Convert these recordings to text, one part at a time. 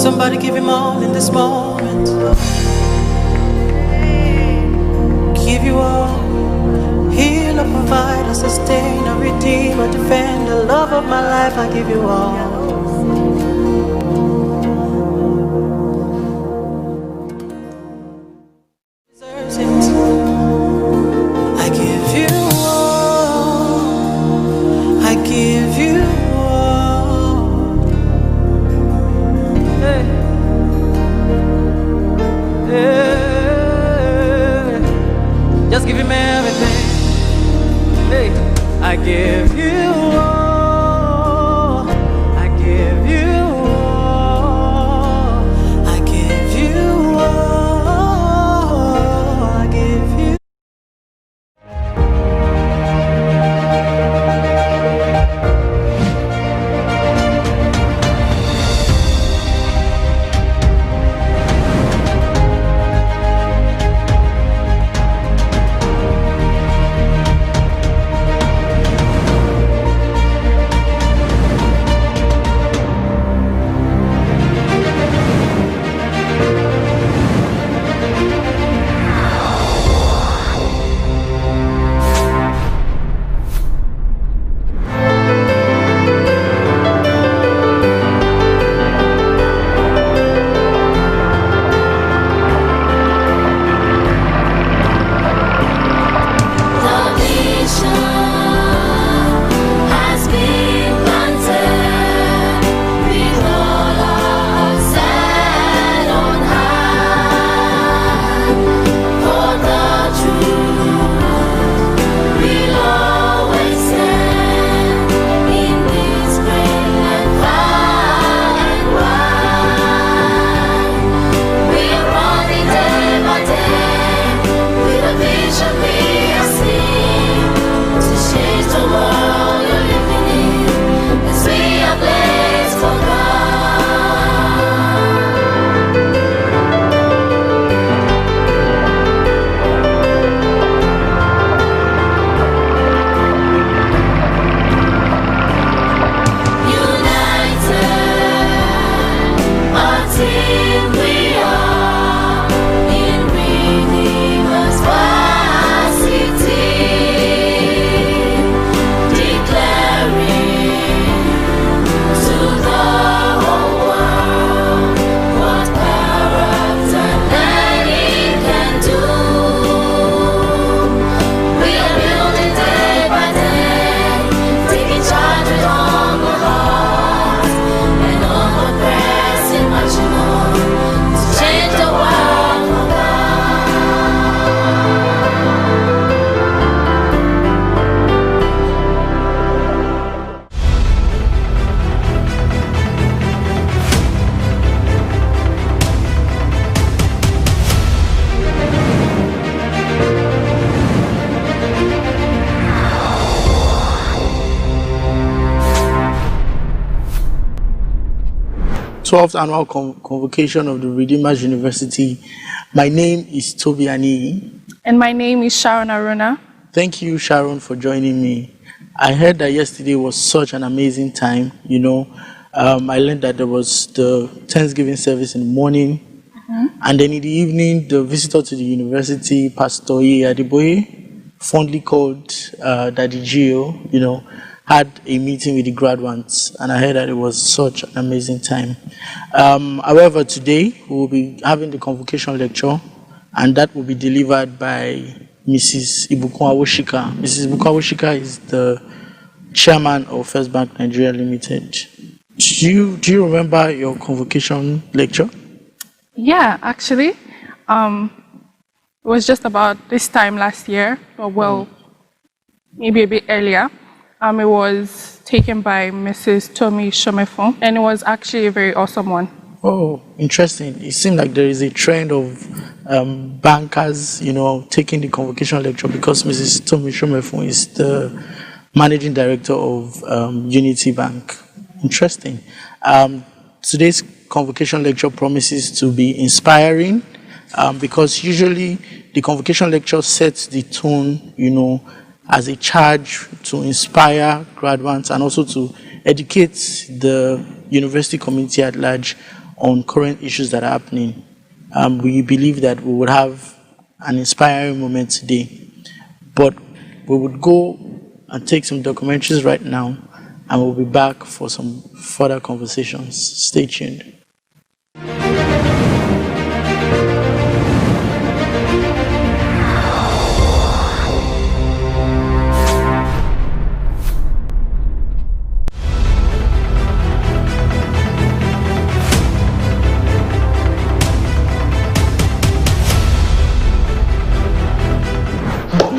Somebody give him all in this moment. Give you all. Healer, provider, sustainer, redeemer, defender, love of my life, I give you all. Just give him everything. Hey, I give you all. I give you all. I give you all. I give you. Twelfth Annual Convocation of the Redeemer'S University. My name is Toby Ani. And my name is Sharon Aruna. Thank you, Sharon, for joining me. I heard that yesterday was such an amazing time. You know, I learned that there was the Thanksgiving service in the morning, and then in the evening, the visitor to the university, Pastor Adeboye, fondly called Daddy Gio, you know, had a meeting with the graduates, and I heard that it was such an amazing time. However, today we will be having the convocation lecture, and that will be delivered by Mrs. Ibukun Awoshika. Mrs. Ibukun Awoshika is the chairman of First Bank Nigeria Limited. Do you remember your convocation lecture? Yeah, actually, it was just about this time last year, or well, maybe a bit earlier. It was taken by Mrs. Tomi Shomefon, and it was actually a very awesome one. Oh, interesting. It seems like there is a trend of bankers, you know, taking the convocation lecture because Mrs. Tomi Shomefon is the managing director of Unity Bank. Interesting. Today's convocation lecture promises to be inspiring because usually the convocation lecture sets the tone, you know, as a charge to inspire graduates and also to educate the university community at large on current issues that are happening. We believe that we would have an inspiring moment today, but we would go and take some documentaries right now, and we'll be back for some further conversations. Stay tuned.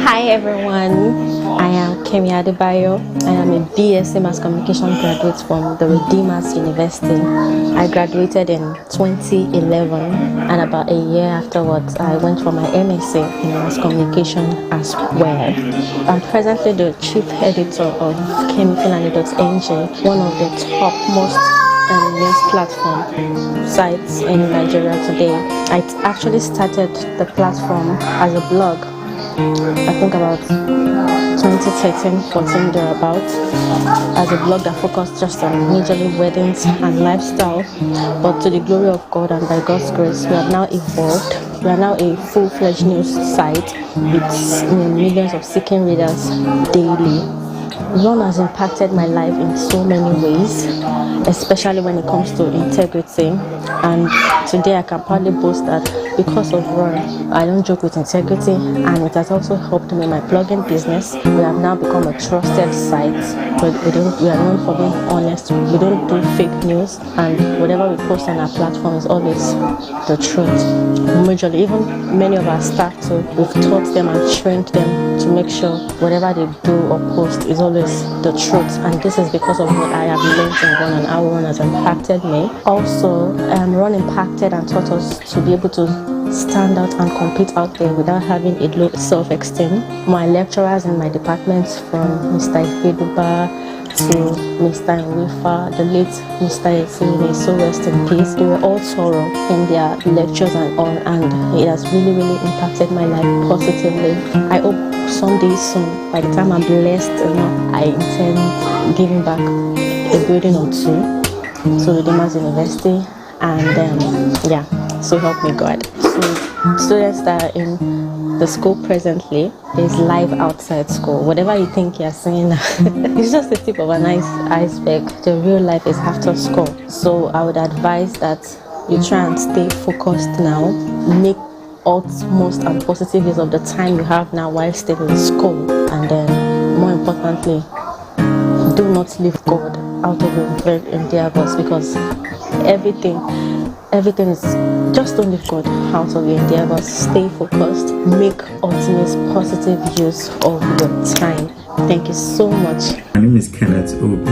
Hi everyone, I am Kemi Adebayo. I am a BSc Mass Communication graduate from the Redeemer'S University. I graduated in 2011, and about a year afterwards I went for my MSc in Mass Communication as well. I'm presently the chief editor of KemiFinlandi.ng, one of the topmost news platform sites in Nigeria today. I actually started the platform as a blog, I think about 2013-14 thereabouts, as a blog that focused just on majorly weddings and lifestyle. But to the glory of God and by God's grace, we have now evolved. We are now a full-fledged news site with millions of seeking readers daily. Ron has impacted my life in so many ways, especially when it comes to integrity. And today I can proudly boast that because of Ron, I don't joke with integrity, and it has also helped me in my blogging business. We have now become a trusted site. We are known for being honest. We don't do fake news, and whatever we post on our platform is always the truth. Majorly, even many of our staff too, we've taught them and trained them to make sure whatever they do or post is always the truth. And this is because of what I have learned in Ron and how Ron has impacted me. Also, Ron impacted and taught us to be able to stand out and compete out there without having a low self-esteem. My lecturers in my department, from Mr. Ifeduba to Mr. Nwifa, the late Mr. Efune, so rest in peace, they were all thorough in their lectures and all, and it has really impacted my life positively. I hope someday soon, by the time I'm blessed enough, I intend giving back a building or two to Redeemer'S University, and so help me God. So students that are in the school presently, there's life outside school. Whatever you think you're seeing it's just the tip of an iceberg. The real life is after school. So I would advise that you try and stay focused now. Make utmost and positive use of the time you have now while still in school, and then more importantly, do not leave God out of your endeavors, because everything is just, don't leave God out of your endeavors. Stay focused, make ultimate positive use of your time. Thank you so much. My name is Kenneth Obi.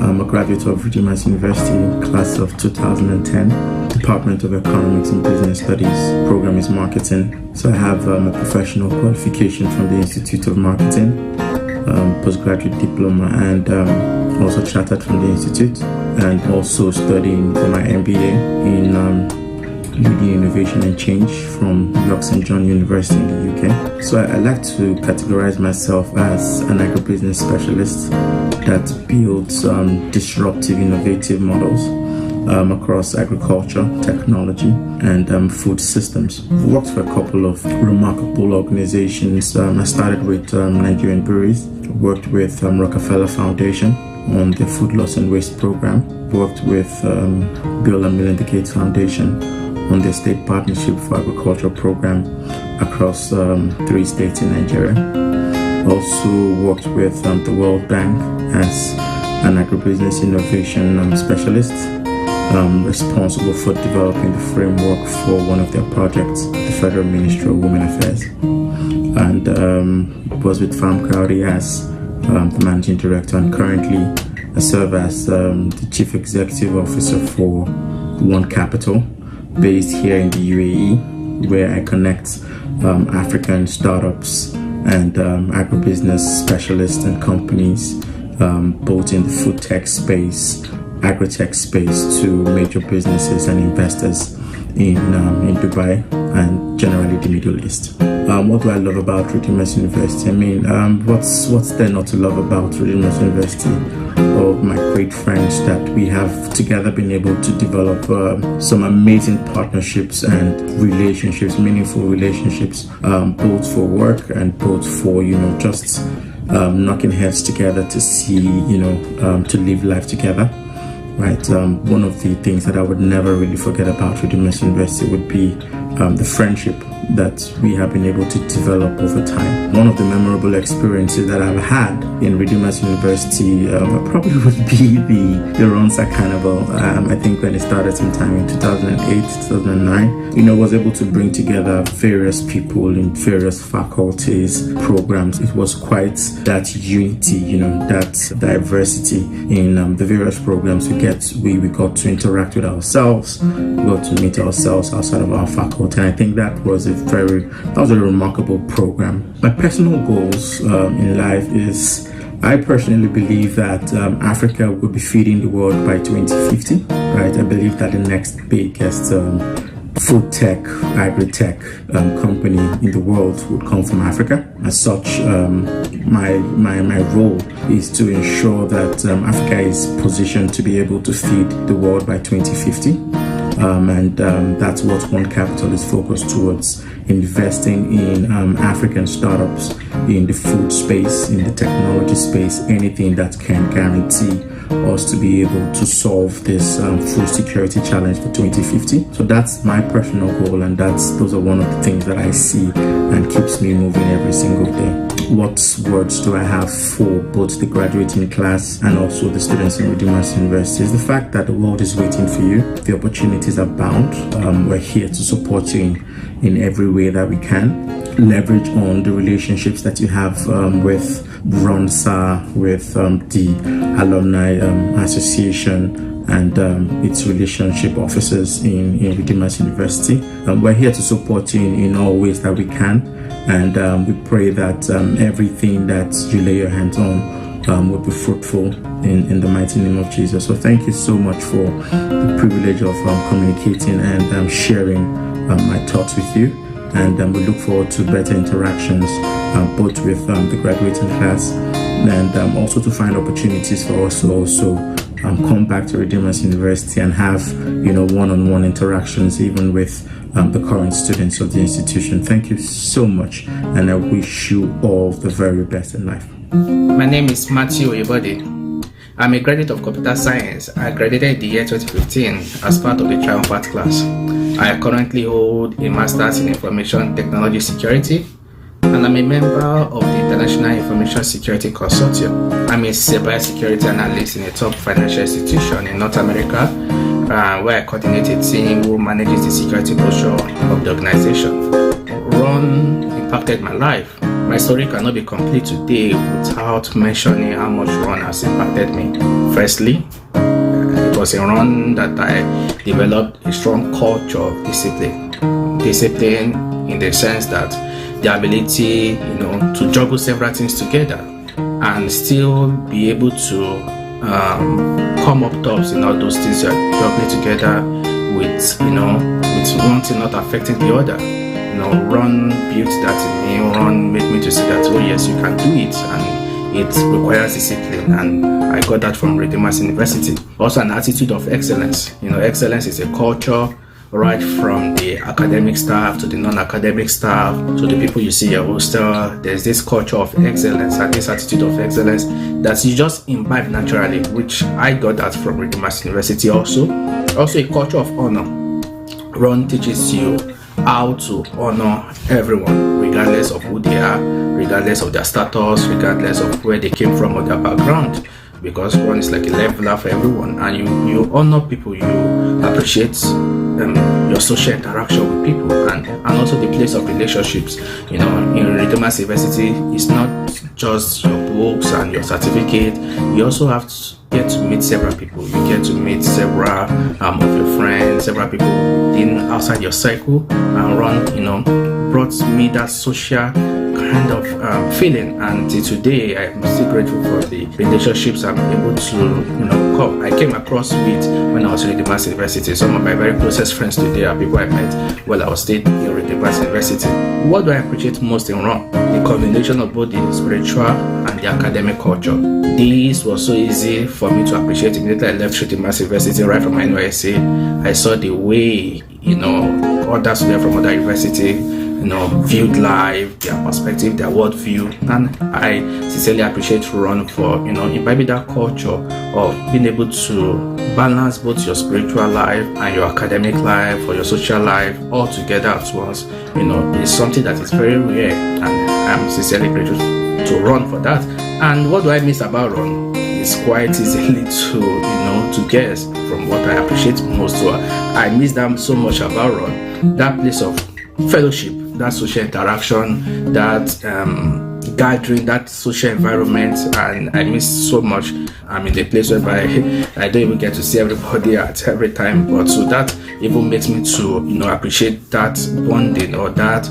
I'm a graduate of Redeemer'S University, class of 2010, Department of Economics and Business Studies. Program is marketing. So I have a professional qualification from the Institute of Marketing, postgraduate diploma, and also chartered from the Institute, and also studying for my MBA in Leading Innovation and Change from York St. John University in the UK. So I like to categorize myself as an agribusiness specialist that builds disruptive, innovative models across agriculture, technology, and food systems. I've worked for a couple of remarkable organizations. I started with Nigerian Breweries, worked with Rockefeller Foundation on the Food Loss and Waste program, worked with Bill and Melinda Gates Foundation on the State Partnership for Agriculture program across 3 states in Nigeria. Also worked with the World Bank as an agribusiness innovation specialist, responsible for developing the framework for one of their projects, the Federal Ministry of Women Affairs, and was with Farm Crowdy as the managing director, and currently I serve as the chief executive officer for One Capital, based here in the UAE, where I connect African startups and agribusiness specialists and companies, both in the food tech space, agri-tech space, to major businesses and investors in Dubai and generally the Middle East. What do I love about Redeemer's University? I mean, what's there not to love about Redeemer's University? All my great friends that we have together been able to develop some amazing partnerships and relationships, meaningful relationships, both for work and both for, just knocking heads together to see, to live life together. Right. One of the things that I would never really forget about Redeemer's University would be the friendship that we have been able to develop over time. One of the memorable experiences that I've had in Redeemer's University probably would be the Ronsa Carnival. I think when it started sometime in 2008, 2009, was able to bring together various people in various faculties, programs. It was quite that unity, that diversity in the various programs we got to interact with ourselves, we got to meet ourselves outside of our faculty. And I think that was a remarkable program. My personal goals in life is, I personally believe that Africa will be feeding the world by 2050. Right, I believe that the next biggest food tech, agri-tech company in the world would come from Africa. As such, my role is to ensure that Africa is positioned to be able to feed the world by 2050. And that's what One Capital is focused towards, investing in African startups in the food space, in the technology space, anything that can guarantee us to be able to solve this food security challenge for 2050. So that's my personal goal, and those are one of the things that I see and keeps me moving every single day. What words do I have for both the graduating class and also the students in Redeemer's University is the fact that the world is waiting for you. The opportunities abound. We're here to support you in every way that we can. Leverage on the relationships that you have with RONSA, with the Alumni Association, and its relationship officers in Redeemer's University. We're here to support you in all ways that we can, and we pray that everything that you lay your hands on will be fruitful in the mighty name of Jesus. So thank you so much for the privilege of communicating and sharing my thoughts with you. And we look forward to better interactions, both with the graduating class, and also to find opportunities for us to also come back to Redeemer's University and have one-on-one interactions even with the current students of the institution. Thank you so much, and I wish you all the very best in life. My name is Matthew Oyebode. I'm a graduate of computer science. I graduated in the year 2015 as part of the Triumphant class. I currently hold a master's in information technology security, and I'm a member of the International Information Security Consortium. I'm a cybersecurity analyst in a top financial institution in North America, where I coordinate a team who manages the security posture of the organization. Ron impacted my life. My story cannot be complete today without mentioning how much Ron has impacted me. Firstly, it was in Ron that I developed a strong culture of discipline. Discipline in the sense that the ability, to juggle several things together and still be able to come up tops in all those things you're juggling together with one thing not affecting the other. Ron built that in me. Ron made me to see that, oh yes, you can do it, and it requires discipline, and I got that from Redeemer's University. Also an attitude of excellence. Excellence is a culture right from the academic staff to the non-academic staff to the people you see at hostel. There's this culture of excellence and this attitude of excellence that you just imbibe naturally, which I got that from Redeemer's University also. Also a culture of honor. Ron teaches you how to honor everyone, regardless of who they are, regardless of their status, regardless of where they came from or their background, because Ron is like a leveler for everyone, and you honor people, you appreciate your social interaction with people, and also the place of relationships. In Redeemer's University, it's not just your books and your certificate. You also have to get to meet several people. You get to meet several of your friends, several people outside your circle. And Ron, brought me that social kind of feeling, and till today I'm still grateful for the relationships I'm able to I came across with when I was in Redeemer'S University. Some of my very closest friends today are people I met while I was staying in Redeemer'S University. What do I appreciate most in Ron? The combination of both the spiritual and the academic culture. This was so easy for me to appreciate immediately I left Redeemer'S University. Right from my NYSC, I saw the way other students from other university viewed life, their perspective, their worldview, and I sincerely appreciate Ron for imbibing that culture of being able to balance both your spiritual life and your academic life or your social life all together at once. It's something that is very rare, and I'm sincerely grateful to Ron for that. And what do I miss about Ron? It's quite easily to guess from what I appreciate most. So I miss them so much about Ron. That place of fellowship, that social interaction, that gathering, that social environment, and I miss so much. I'm in a place whereby I don't even get to see everybody at every time, but so that even makes me to appreciate that bonding or that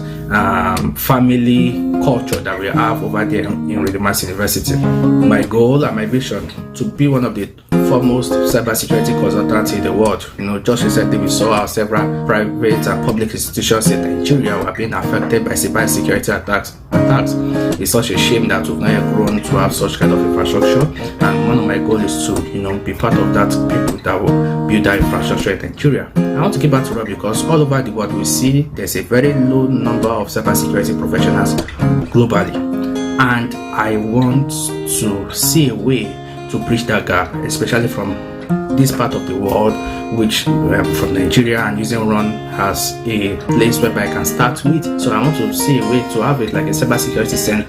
family culture that we have over there in Redeemer'S University. My goal and my vision to be one of the foremost cybersecurity consultants in the world. Just recently we saw how several private and public institutions in Nigeria were being affected by cybersecurity attacks. It's such a shame that we've not grown to have such kind of infrastructure, and one of my goals is to be part of that people that will build that infrastructure in Nigeria. I want to keep back to that because all over the world we see there's a very low number of cybersecurity professionals globally, and I want to see a way to bridge that gap, especially from this part of the world, which from Nigeria, and using Ron as a place whereby I can start with. So I want to see a way to have it like a cybersecurity center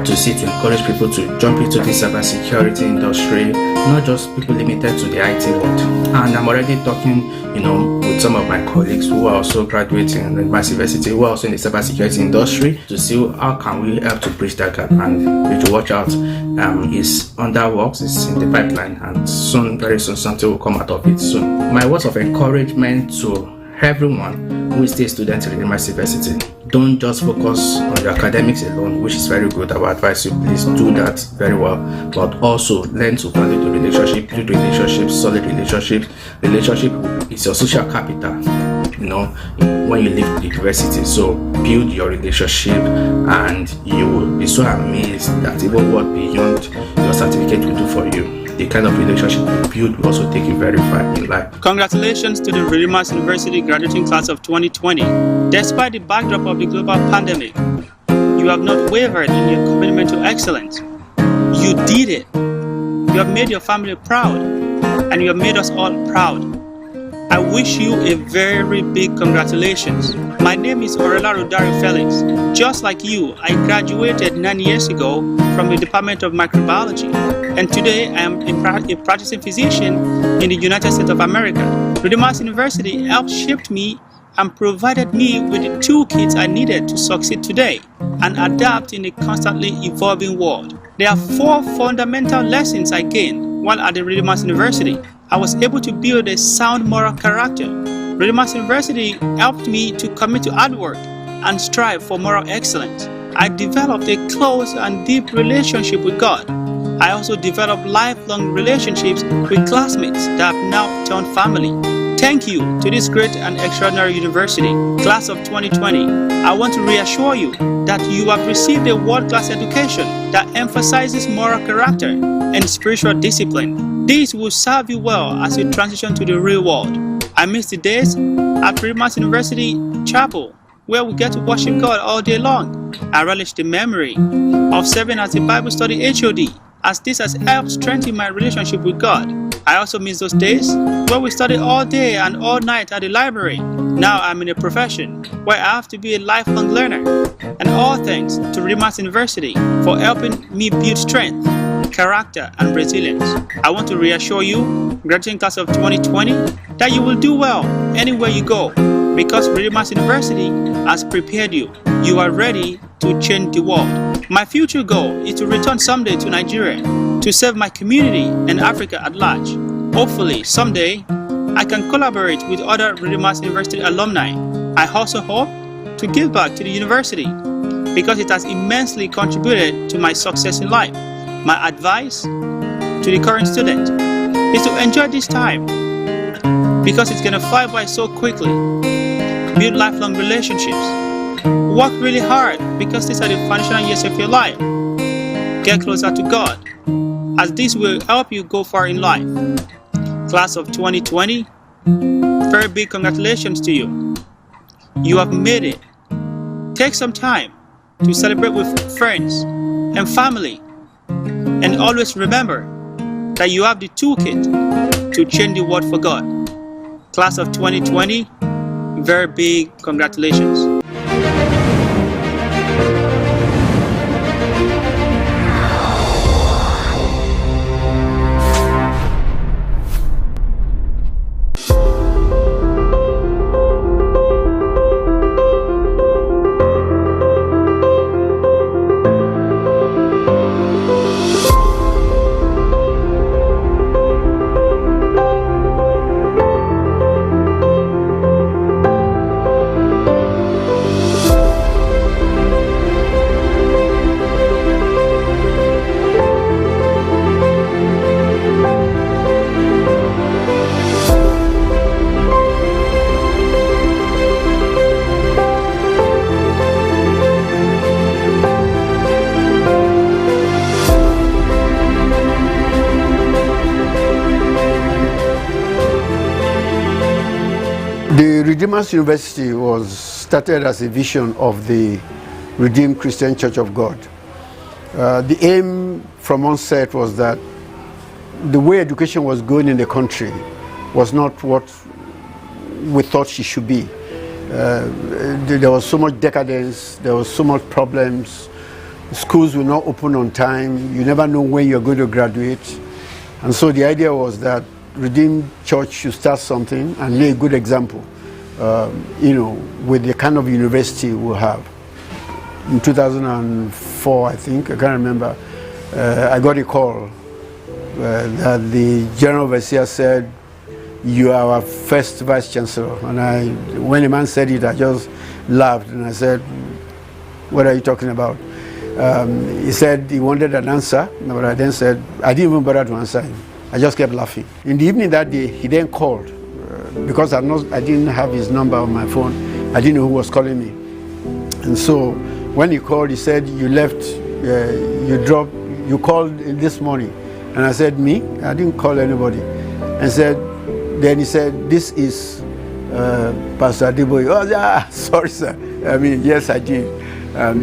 to encourage people to jump into the cybersecurity industry, not just people limited to the IT world. And I'm already talking, with some of my colleagues who are also graduating in Redeemer'S University, who are also in the cybersecurity industry, to see how can we help to bridge that gap. And if you watch out, is under works, it's in the pipeline, and soon, very soon, something will come out of it soon. My words of encouragement to everyone who is still a student in Redeemer'S University: don't just focus on your academics alone, which is very good. I would advise you, please do that very well, but also learn to value the relationship, build relationships, solid relationships. Relationship is your social capital, when you leave the university. So build your relationship, and you will be so amazed that even what beyond your certificate will do for you. The kind of relationship you build will also take you very far in life. Congratulations to the Redeemer'S University graduating class of 2020. Despite the backdrop of the global pandemic, you have not wavered in your commitment to excellence. You did it. You have made your family proud, and you have made us all proud. I wish you a very big congratulations. My name is Orela Rodari Felix. Just like you, I graduated 9 years ago from the Department of Microbiology, and today I am a practicing physician in the United States of America. Redeemer'S University helped shape me and provided me with the toolkits I needed to succeed today and adapt in a constantly evolving world. There are 4 fundamental lessons I gained while at the Redeemer'S University. I was able to build a sound moral character. Redeemer'S University helped me to commit to hard work and strive for moral excellence. I developed a close and deep relationship with God. I also developed lifelong relationships with classmates that have now turned family. Thank you to this great and extraordinary university, class of 2020. I want to reassure you that you have received a world-class education that emphasizes moral character and spiritual discipline. This will serve you well as you transition to the real world. I miss the days at Redeemer'S University Chapel, where we get to worship God all day long. I relish the memory of serving as a Bible study HOD, as this has helped strengthen my relationship with God. I also miss those days where we studied all day and all night at the library. Now I'm in a profession where I have to be a lifelong learner. And all thanks to Redeemer'S University for helping me build strength, character, and resilience. I want to reassure you, graduating class of 2020, that you will do well anywhere you go, because Redeemer'S University has prepared you. You are ready to change the world. My future goal is to return someday to Nigeria to serve my community and Africa at large. Hopefully, someday, I can collaborate with other Redeemer'S University alumni. I also hope to give back to the university because it has immensely contributed to my success in life. My advice to the current student is to enjoy this time because it's gonna fly by so quickly. Build lifelong relationships. Work really hard because these are the foundational years of your life. Get closer to God, as this will help you go far in life. Class of 2020, very big congratulations to you. You have made it. Take some time to celebrate with friends and family, and always remember that you have the toolkit to change the world for God. Class of 2020, very big congratulations. The Redeemer'S University was started as a vision of the Redeemed Christian Church of God. The aim from onset was that the way education was going in the country was not what we thought she should be. There was so much decadence, there was so much problems, schools were not open on time, you never know when you're going to graduate. And so the idea was that Redeemed Church should start something and lay a good example, with the kind of university we'll have. In 2004, I think, I can't remember, I got a call that the General Overseer said, "You are our first Vice Chancellor." And when the man said it, I just laughed and I said, "What are you talking about?" He said he wanted an answer, but I then said, I didn't even bother to answer him. I just kept laughing. In the evening that day, he then called because I didn't have his number on my phone. I didn't know who was calling me. And so when he called, he said, "You left, you called this morning." And I said, "Me? I didn't call anybody." And then he said, "This is Pastor Adeboye." "Oh, yeah, sorry, sir." I mean, yes, I did.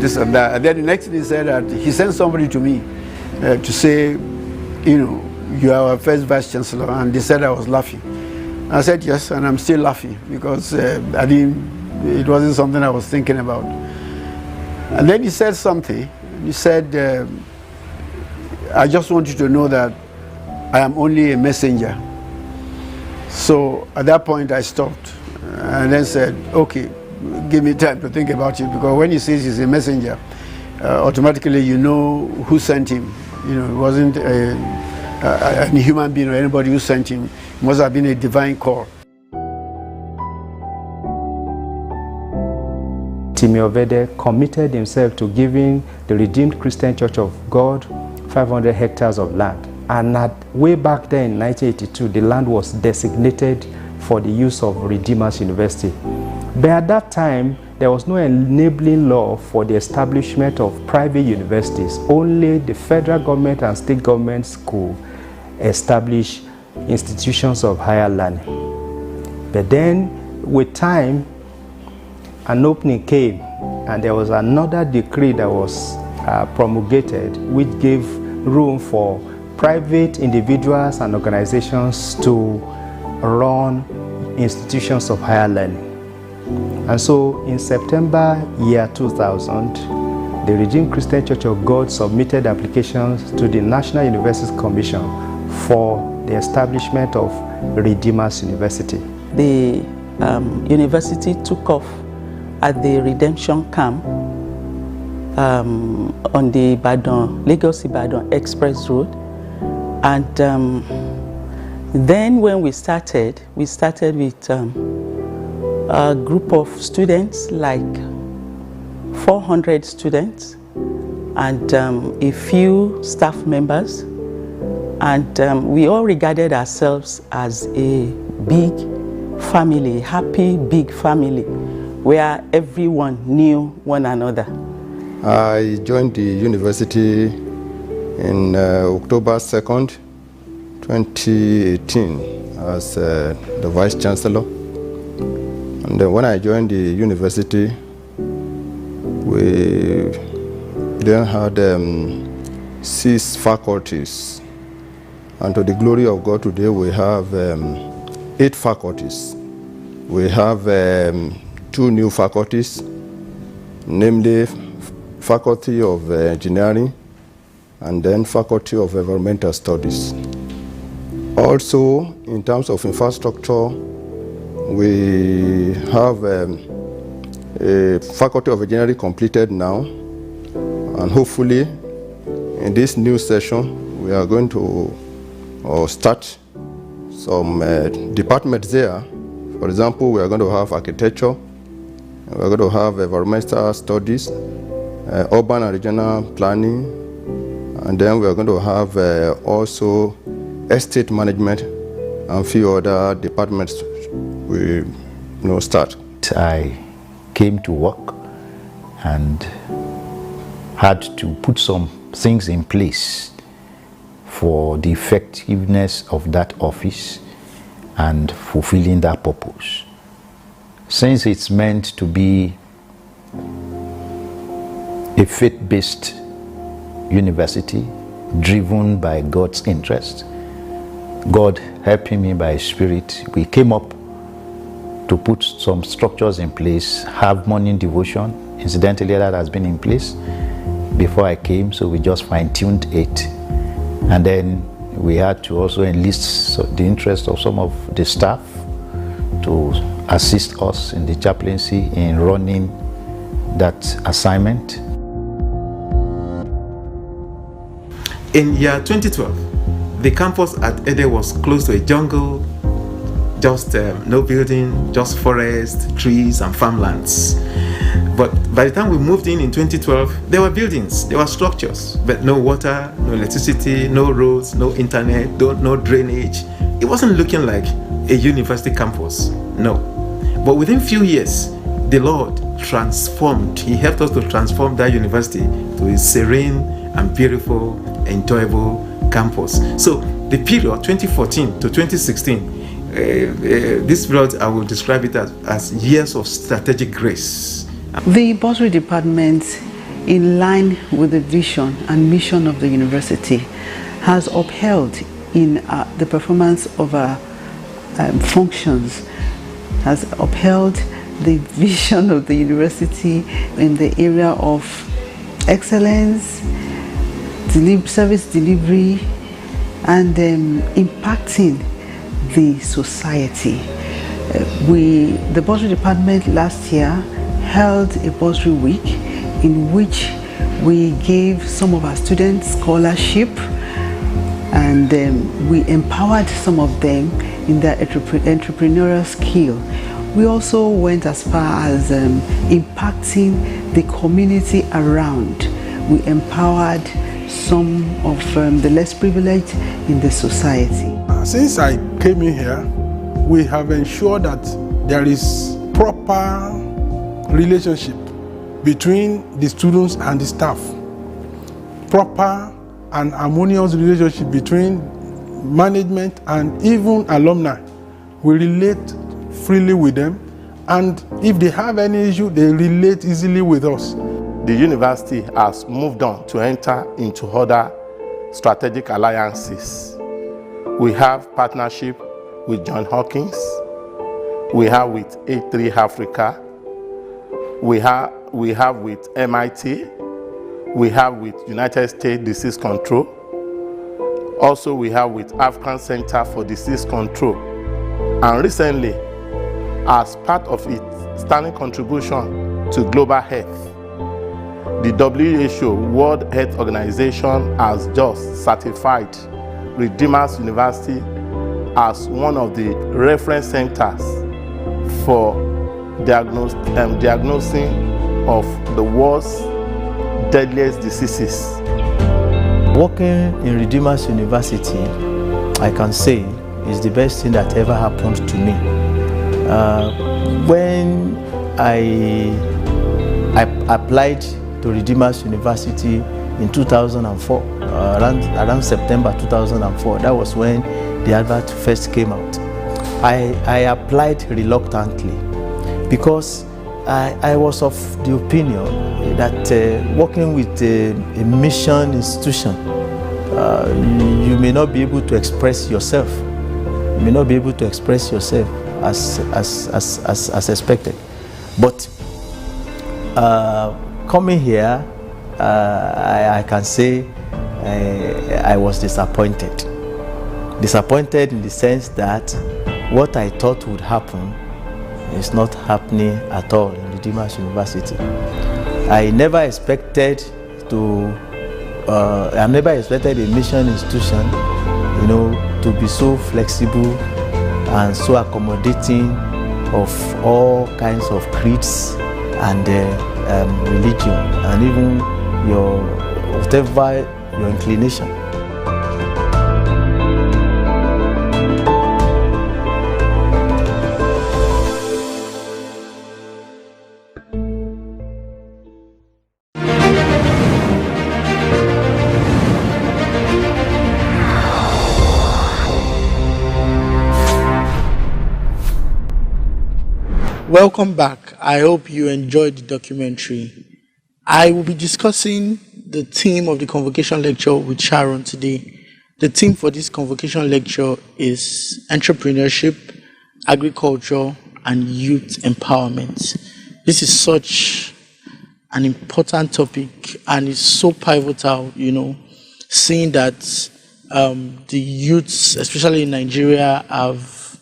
This and that. And then the next thing he said that he sent somebody to me to say, "You are our first Vice Chancellor." And they said I was laughing. I said yes, and I'm still laughing because it wasn't something I was thinking about. And then he said something. He said, "I just want you to know that I am only a messenger." So at that point I stopped and then said, "Okay, give me time to think about it," because when he says he's a messenger, automatically you know who sent him. It wasn't a human being or anybody who sent him. It must have been a divine call. Timmy Ovede committed himself to giving the Redeemed Christian Church of God 500 hectares of land. And way back then in 1982, the land was designated for the use of Redeemer'S University. But at that time, there was no enabling law for the establishment of private universities. Only the federal government and state governments could establish institutions of higher learning. But then, with time, an opening came, and there was another decree that was promulgated, which gave room for private individuals and organizations to run institutions of higher learning. And so in September year 2000, the Redeemed Christian Church of God submitted applications to the National Universities Commission for the establishment of Redeemer'S University. The university took off at the Redemption Camp on the Lagos-Ibadan Express Road. And then when we started with a group of students like 400 students and a few staff members. And we all regarded ourselves as a big family, happy big family, where everyone knew one another. I joined the university in October 2nd, 2018 as the Vice Chancellor. And then when I joined the university, we then had 6 faculties. And to the glory of God, today we have 8 faculties. We have 2 new faculties, namely Faculty of Engineering and then Faculty of Environmental Studies. Also, in terms of infrastructure, we have a Faculty of Engineering completed now, and hopefully in this new session we are going to start some departments there. For example, we are going to have architecture, we are going to have environmental studies, urban and regional planning, and then we are going to have also estate management and few other departments we start. I came to work and had to put some things in place for the effectiveness of that office and fulfilling that purpose. Since it's meant to be a faith-based university driven by God's interest, God helping me by His Spirit, we came up to put some structures in place, have morning devotion. Incidentally, that has been in place before I came, so we just fine-tuned it. And then we had to also enlist the interest of some of the staff to assist us in the chaplaincy in running that assignment. In year 2012, the campus at Ede was close to a jungle, just no building, just forest, trees and farmlands. But by the time we moved in 2012, there were buildings, there were structures, but no water, no electricity, no roads, no internet, no drainage. It wasn't looking like a university campus, no. But within few years, the Lord transformed. He helped us to transform that university to a serene and beautiful, enjoyable campus. So the period 2014 to 2016, this period I will describe it as years of strategic grace. The bursary department, in line with the vision and mission of the university, has upheld in the performance of our functions, has upheld the vision of the university in the area of excellence, service delivery, and impacting the society. The bursary department last year held a bursary week in which we gave some of our students scholarship, and we empowered some of them in their entrepreneurial skill. We also went as far as impacting the community around. We empowered some of the less privileged in the society. Since I came in here, we have ensured that there is proper relationship between the students and the staff, proper and harmonious relationship between management and even alumni. We relate freely with them, and if they have any issue, they relate easily with us. The university has moved on to enter into other strategic alliances. We have partnership with Johns Hopkins, we have with A3 Africa, we have with MIT, we have with United States Disease Control. Also, we have with African Center for Disease Control. And recently, as part of its standing contribution to global health, the WHO, World Health Organization, has just certified Redeemer'S University as one of the reference centers for diagnosing of the world's deadliest diseases. Working in Redeemer's University, I can say, is the best thing that ever happened to me. When I applied to Redeemer's University in 2004, around September 2004, that was when the advert first came out. I applied reluctantly because I was of the opinion that working with a mission institution, you may not be able to express yourself. You may not be able to express yourself as expected. But coming here, I can say I was disappointed. Disappointed in the sense that what I thought would happen is not happening at all in Redeemer's University. I never expected a mission institution, to be so flexible and so accommodating of all kinds of creeds and religion, and even whatever your inclination. Welcome back. I hope you enjoyed the documentary. I will be discussing the theme of the convocation lecture with Sharon today. The theme for this convocation lecture is entrepreneurship, agriculture, and youth empowerment. This is such an important topic and it's so pivotal, seeing that the youths, especially in Nigeria, have,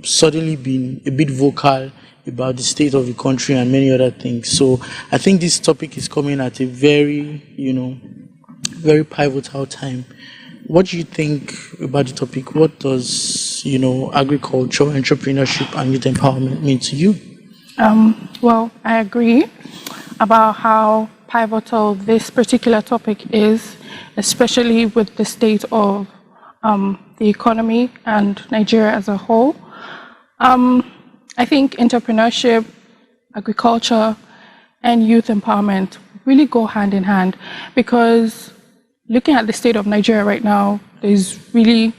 suddenly been a bit vocal about the state of the country and many other things. So I think this topic is coming at a very, very pivotal time. What do you think about the topic? What does, agriculture, entrepreneurship, and youth empowerment mean to you? Well, I agree about how pivotal this particular topic is, especially with the state of the economy and Nigeria as a whole. I think entrepreneurship, agriculture, and youth empowerment really go hand in hand, because looking at the state of Nigeria right now, there's really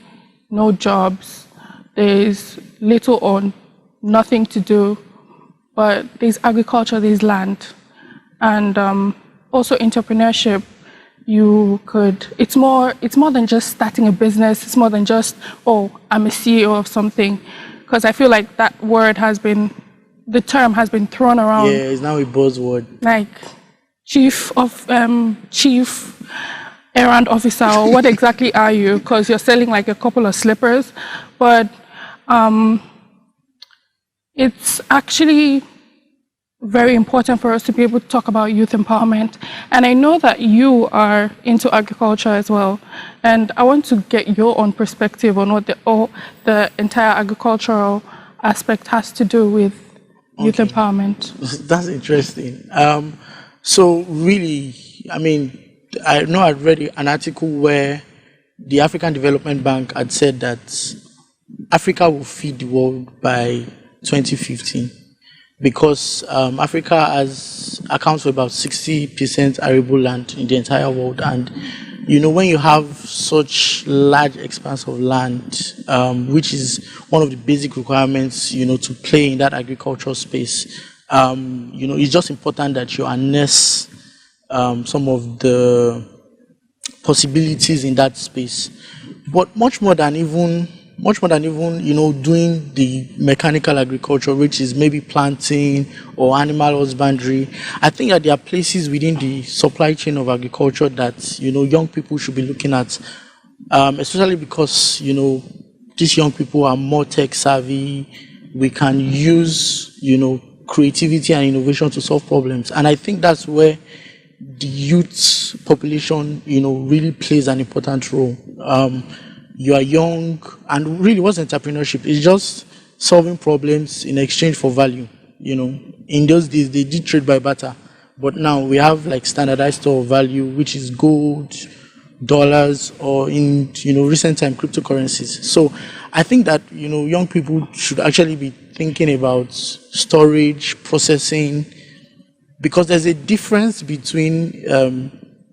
no jobs, there's little or nothing to do, but there's agriculture, there's land, and also entrepreneurship. It's more than just starting a business. It's more than just, I'm a CEO of something. Because I feel like that the term has been thrown around. Yeah, it's now a buzzword. Like chief errand officer, or what exactly are you? Because you're selling like a couple of slippers. But it's actually very important for us to be able to talk about youth empowerment. And I know that you are into agriculture as well. And I want to get your own perspective on what the entire agricultural aspect has to do with youth empowerment. That's interesting. So really, I know I read an article where the African Development Bank had said that Africa will feed the world by 2015. Because Africa accounts for about 60% arable land in the entire world. And, when you have such large expanse of land, which is one of the basic requirements, to play in that agricultural space, it's just important that you harness some of the possibilities in that space. But much more than even doing the mechanical agriculture, which is maybe planting or animal husbandry, I think that there are places within the supply chain of agriculture that young people should be looking at, especially because these young people are more tech savvy. We can use creativity and innovation to solve problems, and I think that's where the youth population really plays an important role. You are young, and really what's entrepreneurship? It's just solving problems in exchange for value. In those days, they did trade by barter. but now we have like standardized store of value, which is gold, dollars, or in recent time cryptocurrencies. So I think that young people should actually be thinking about storage, processing, because there's a difference between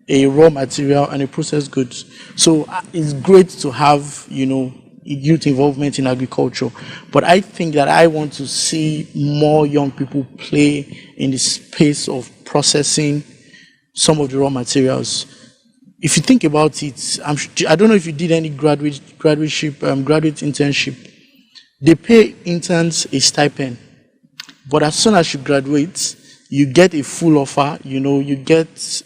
a raw material and a processed goods. So it's great to have youth involvement in agriculture, but I think that I want to see more young people play in the space of processing some of the raw materials. If you think about it, I don't know if you did any graduate internship. They pay interns a stipend, but as soon as you graduate, you get a full offer. You get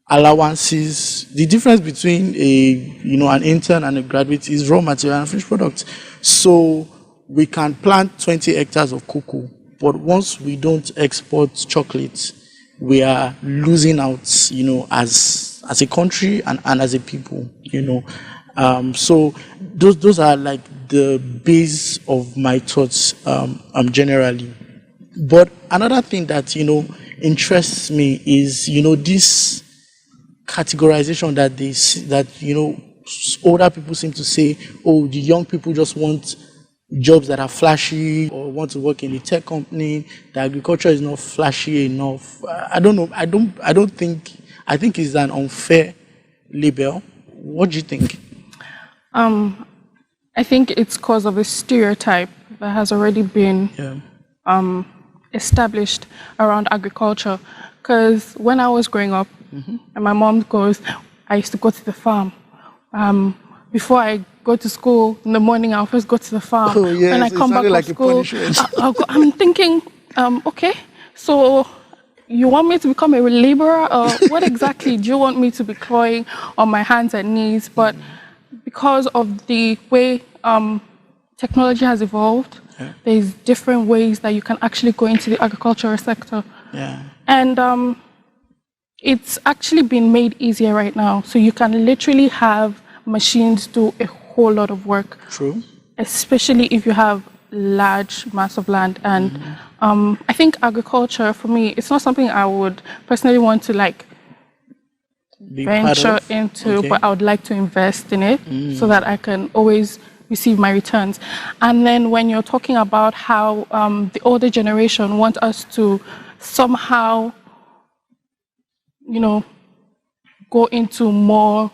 allowances. The difference between an intern and a graduate is raw material and finished product. So we can plant 20 hectares of cocoa, but once we don't export chocolates, we are losing out, as a country and as a people, So those are like the base of my thoughts generally. But another thing that interests me is this categorization that older people seem to say, oh, the young people just want jobs that are flashy or want to work in a tech company. The agriculture is not flashy enough. I don't know. I think it's an unfair label. What do you think? I think it's because of a stereotype that has already been established around agriculture. Because when I was growing up, and my mom goes, I used to go to the farm. Before I go to school in the morning, I'll first go to the farm. Oh, yes, when I come back like from school, I'm thinking, okay, so you want me to become a laborer, or what exactly do you want me to be clawing on my hands and knees? But because of the way technology has evolved, there's different ways that you can actually go into the agricultural sector. Yeah. And it's actually been made easier right now. So you can literally have machines do a whole lot of work. True. Especially if you have large mass of land. And I think agriculture, for me, it's not something I would personally want to venture into, but I would like to invest in it so that I can always receive my returns. And then when you're talking about how the older generation want us to somehow, go into more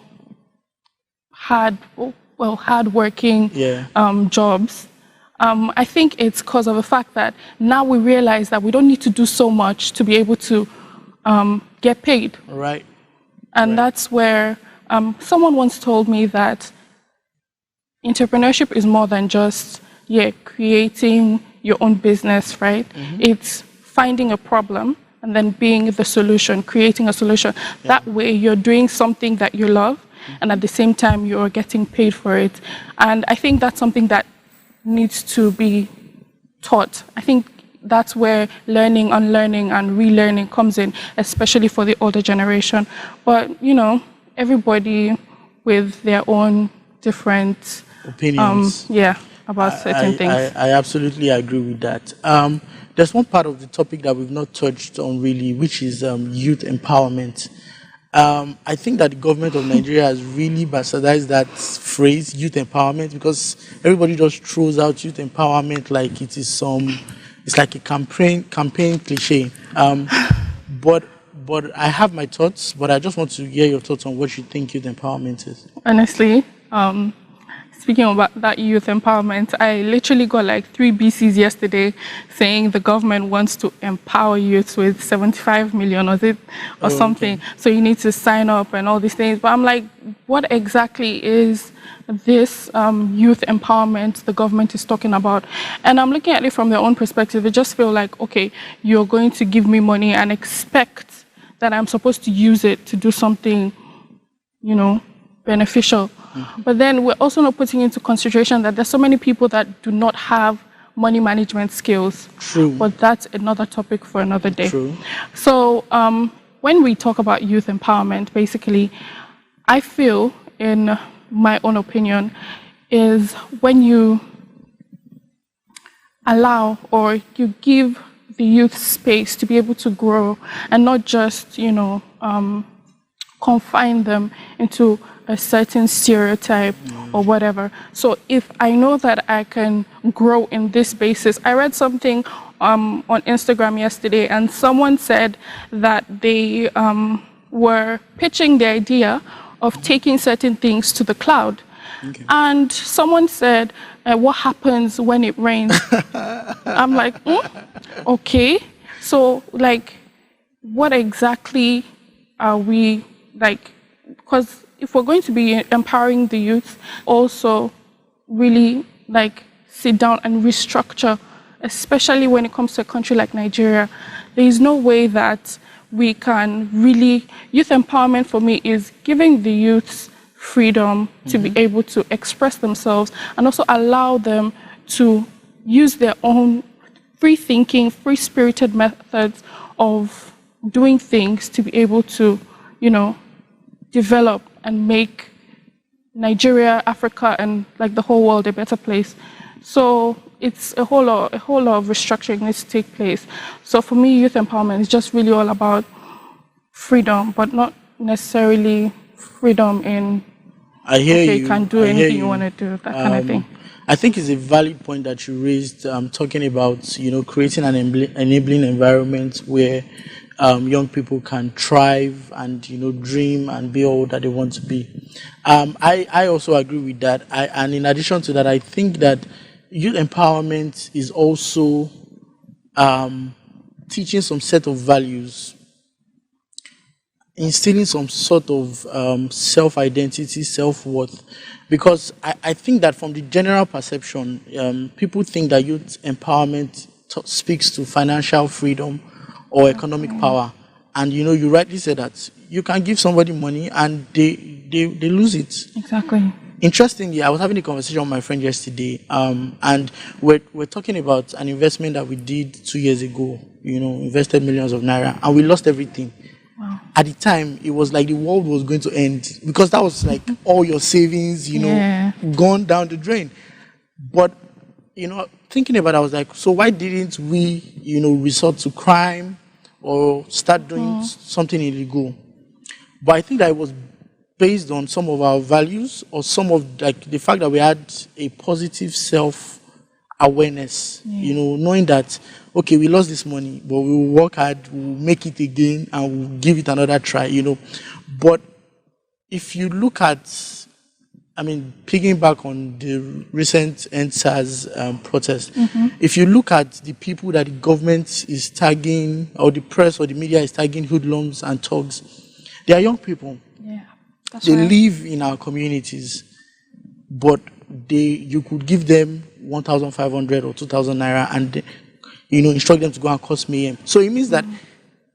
hard-working jobs. I think it's because of the fact that now we realize that we don't need to do so much to be able to get paid. Right. And that's where someone once told me that entrepreneurship is more than just creating your own business, right? It's finding a problem and then being the solution, creating a solution. That way you're doing something that you love and at the same time you're getting paid for it. And I think that's something that needs to be taught. I think that's where learning, unlearning and relearning comes in, especially for the older generation. But, everybody with their own different opinions. About certain things. I absolutely agree with that. There's one part of the topic that we've not touched on really, which is youth empowerment. I think that the government of Nigeria has really bastardized that phrase, youth empowerment, because everybody just throws out youth empowerment like it is it's like a campaign cliche. But I have my thoughts, but I just want to hear your thoughts on what you think youth empowerment is. Honestly, speaking about that youth empowerment, I literally got like 3 BCs yesterday saying the government wants to empower youths with 75 million or something. Okay. So you need to sign up and all these things. But I'm like, what exactly is this youth empowerment the government is talking about? And I'm looking at it from their own perspective. It just feels like, okay, you're going to give me money and expect that I'm supposed to use it to do something, beneficial. But then we're also not putting into consideration that there's so many people that do not have money management skills. True. But that's another topic for another day. True. So when we talk about youth empowerment, basically, I feel, in my own opinion, is when you allow or you give the youth space to be able to grow and not just, confine them into a certain stereotype or whatever. So if I know that I can grow in this basis, I read something on Instagram yesterday, and someone said that they were pitching the idea of taking certain things to the cloud. Okay. And someone said, what happens when it rains? I'm like, okay. So, like, what exactly are we, like, because if we're going to be empowering the youth, also really, like, sit down and restructure, especially when it comes to a country like Nigeria. There is no way that we can really, youth empowerment for me is giving the youths freedom to be able to express themselves and also allow them to use their own free thinking, free-spirited methods of doing things to be able to, develop and make Nigeria, Africa, and like the whole world a better place. So it's a whole lot of restructuring needs to take place. So for me, youth empowerment is just really all about freedom, but not necessarily freedom in, you can do anything you want to do, that kind of thing. I think it's a valid point that you raised, talking about, creating an enabling environment where young people can thrive and, dream and be all that they want to be. I also agree with that. And in addition to that, I think that youth empowerment is also teaching some set of values, instilling some sort of self-identity, self-worth. Because I think that from the general perception, people think that youth empowerment speaks to financial freedom or economic power. And you rightly said that you can give somebody money and they lose it. Exactly. Interestingly, I was having a conversation with my friend yesterday, and we're talking about an investment that we did 2 years ago, invested millions of naira, and we lost everything. Wow. At the time, it was like the world was going to end, because that was like all your savings, gone down the drain. But, thinking about it, I was like, so why didn't we, resort to crime or start doing something illegal? But I think that it was based on some of our values, or some of the fact that we had a positive self-awareness, knowing that, okay, we lost this money, but we will work hard, we'll make it again, and we'll give it another try, But if you look at, piggyback on the recent NSAS protest, if you look at the people that the government is tagging, or the press or the media is tagging hoodlums and thugs, they are young people. Yeah, they live in our communities, but you could give them 1,500 or 2,000 naira and instruct them to go and cause mayhem. So it means that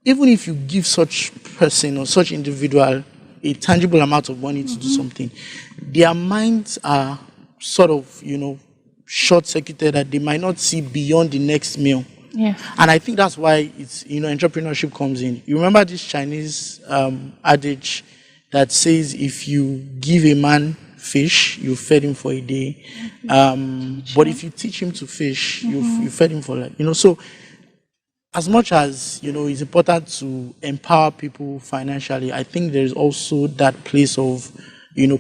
even if you give such person or such individual a tangible amount of money to do something, their minds are sort of, short-circuited, that they might not see beyond the next meal. Yeah. And I think that's why it's, entrepreneurship comes in. You remember this Chinese adage that says, if you give a man fish, you fed him for a day. But if you teach him to fish, you fed him for life. So as much as, it's important to empower people financially, I think there's also that place of,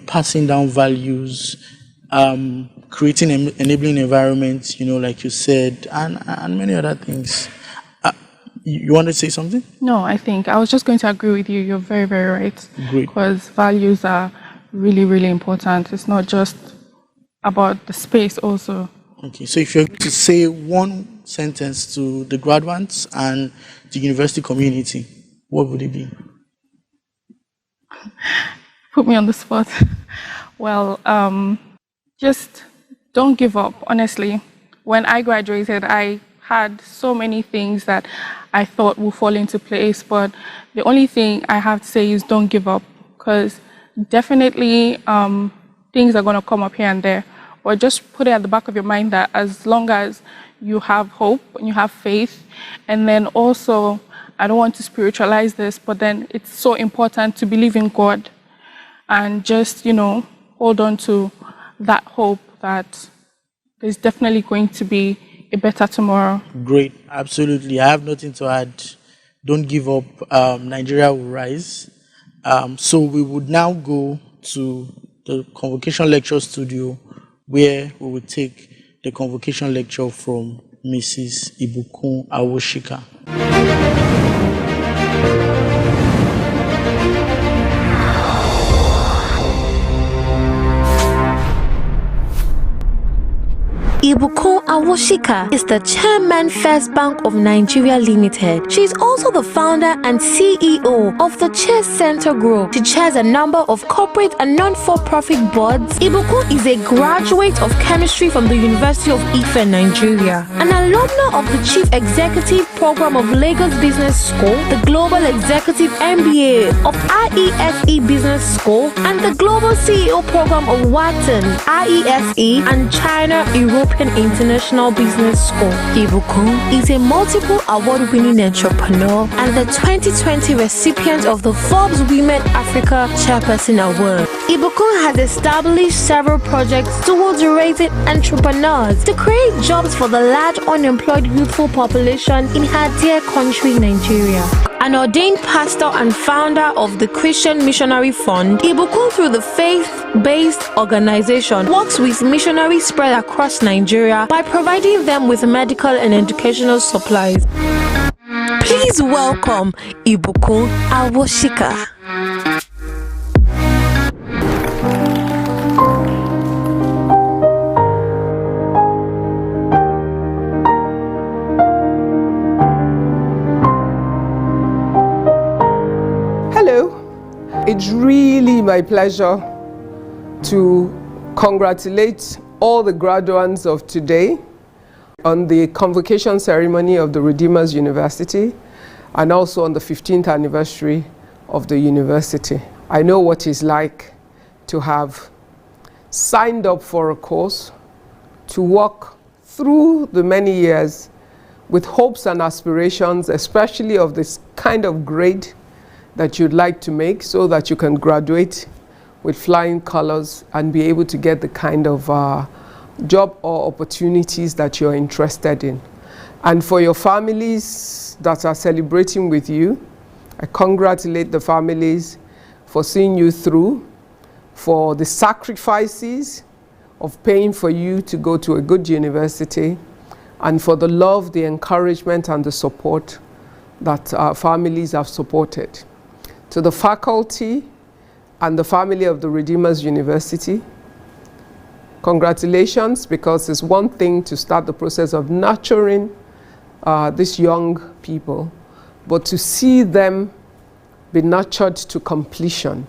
passing down values, creating enabling environments, like you said, and many other things. You want to say something? No, I was just going to agree with you. You're very, very right. Great. Because values are really, really important. It's not just about the space also. Okay, so if you're going to say one sentence to the graduates and the university community, what would it be? Put me on the spot. Well, just don't give up, honestly. When I graduated, I had so many things that I thought would fall into place, but the only thing I have to say is don't give up, because definitely things are going to come up here and there, but just put it at the back of your mind that as long as you have hope and you have faith, and then also, I don't want to spiritualize this, but then it's so important to believe in God and just, hold on to that hope that there's definitely going to be a better tomorrow. Great. absolutely. I have nothing to add. Don't give up. Nigeria will rise. So we would now go to the convocation lecture studio, where we will take the convocation lecture from Mrs. Ibukun Awoshika. Ibukun Awoshika is the chairman First Bank of Nigeria Limited. She is also the founder and CEO of the Chess Center Group. She chairs a number of corporate and non-for-profit boards. Ibukun is a graduate of chemistry from the University of Ife, Nigeria, an alumna of the Chief Executive Program of Lagos Business School, the Global Executive MBA of IESE Business School, and the Global CEO Program of Wharton, IESE, and China European International Business School. Ibukun is a multiple award-winning entrepreneur and the 2020 recipient of the Forbes Women Africa Chairperson Award. Ibukun has established several projects towards raising entrepreneurs to create jobs for the large unemployed youthful population in her dear country, Nigeria. An ordained pastor and founder of the Christian Missionary Fund, Ibukun, through the faith-based organization, works with missionaries spread across Nigeria by providing them with medical and educational supplies. Please welcome Ibukun Awoshika. It's really my pleasure to congratulate all the graduates of today on the convocation ceremony of the Redeemer'S University and also on the 15th anniversary of the university. I know what it's like to have signed up for a course, to walk through the many years with hopes and aspirations, especially of this kind of grade that you'd like to make so that you can graduate with flying colors and be able to get the kind of job or opportunities that you're interested in. And for your families that are celebrating with you, I congratulate the families for seeing you through, for the sacrifices of paying for you to go to a good university, and for the love, the encouragement, and the support that our families have supported. To the faculty and the family of the Redeemer'S University, congratulations, because it's one thing to start the process of nurturing these young people, but to see them be nurtured to completion,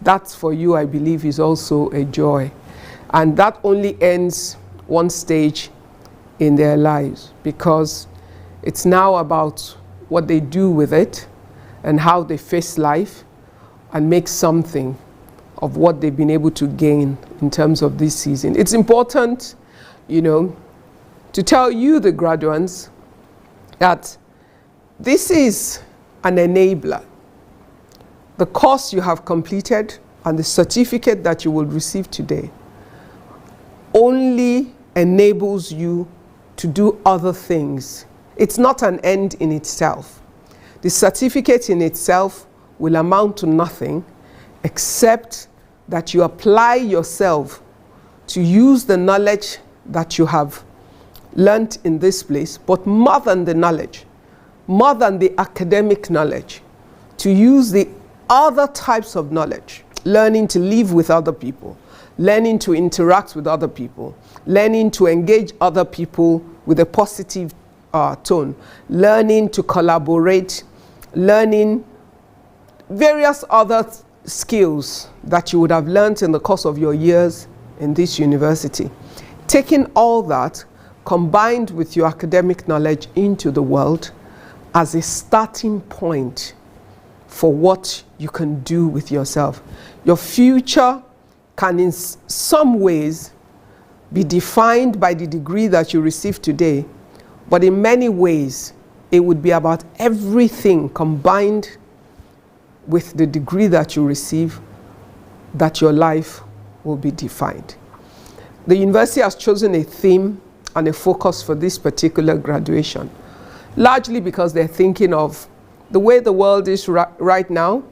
that's for you, I believe, is also a joy. And that only ends one stage in their lives, because it's now about what they do with it and how they face life and make something of what they've been able to gain in terms of this season. It's important, you know, to tell you, the graduates, that this is an enabler. The course you have completed and the certificate that you will receive today only enables you to do other things. It's not an end in itself. The certificate in itself will amount to nothing except that you apply yourself to use the knowledge that you have learnt in this place, but more than the knowledge, more than the academic knowledge, to use the other types of knowledge, learning to live with other people, learning to interact with other people, learning to engage other people with a positive tone, learning to collaborate, learning various other skills that you would have learned in the course of your years in this university. Taking all that combined with your academic knowledge into the world as a starting point for what you can do with yourself. Your future can in some ways be defined by the degree that you receive today, but in many ways it would be about everything combined with the degree that you receive that your life will be defined. The university has chosen a theme and a focus for this particular graduation, largely because they're thinking of the way the world is right now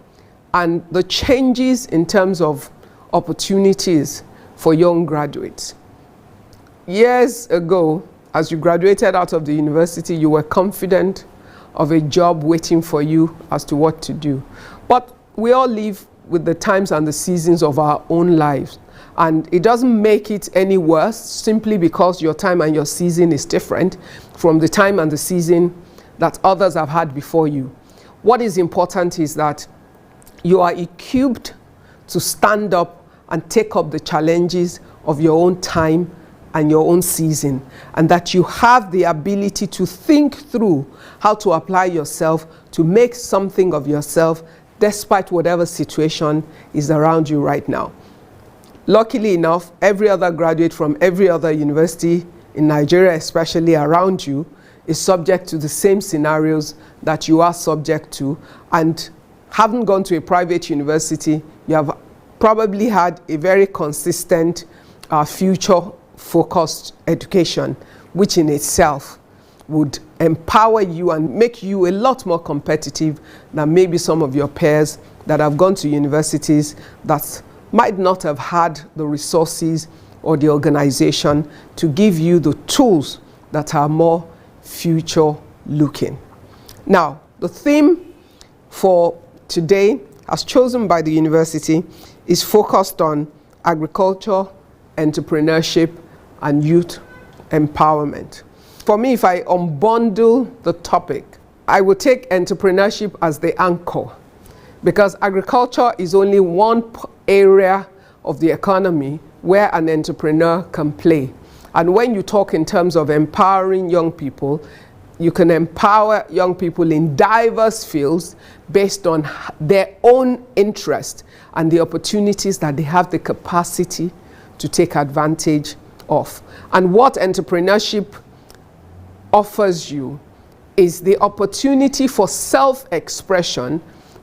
and the changes in terms of opportunities for young graduates. Years ago, as you graduated out of the university, you were confident of a job waiting for you as to what to do. But we all live with the times and the seasons of our own lives. And it doesn't make it any worse simply because your time and your season is different from the time and the season that others have had before you. What is important is that you are equipped to stand up and take up the challenges of your own time and your own season, and that you have the ability to think through how to apply yourself to make something of yourself despite whatever situation is around you right now. Luckily enough, every other graduate from every other university in Nigeria, especially around you, is subject to the same scenarios that you are subject to, and haven't gone to a private university, you have probably had a very consistent future-focused education, which in itself would empower you and make you a lot more competitive than maybe some of your peers that have gone to universities that might not have had the resources or the organization to give you the tools that are more future-looking. Now, the theme for today, as chosen by the university, is focused on agriculture, entrepreneurship, and youth empowerment. For me, if I unbundle the topic, I would take entrepreneurship as the anchor, because agriculture is only one area of the economy where an entrepreneur can play. And when you talk in terms of empowering young people, you can empower young people in diverse fields based on their own interest and the opportunities that they have the capacity to take advantage of. And what entrepreneurship offers you is the opportunity for self-expression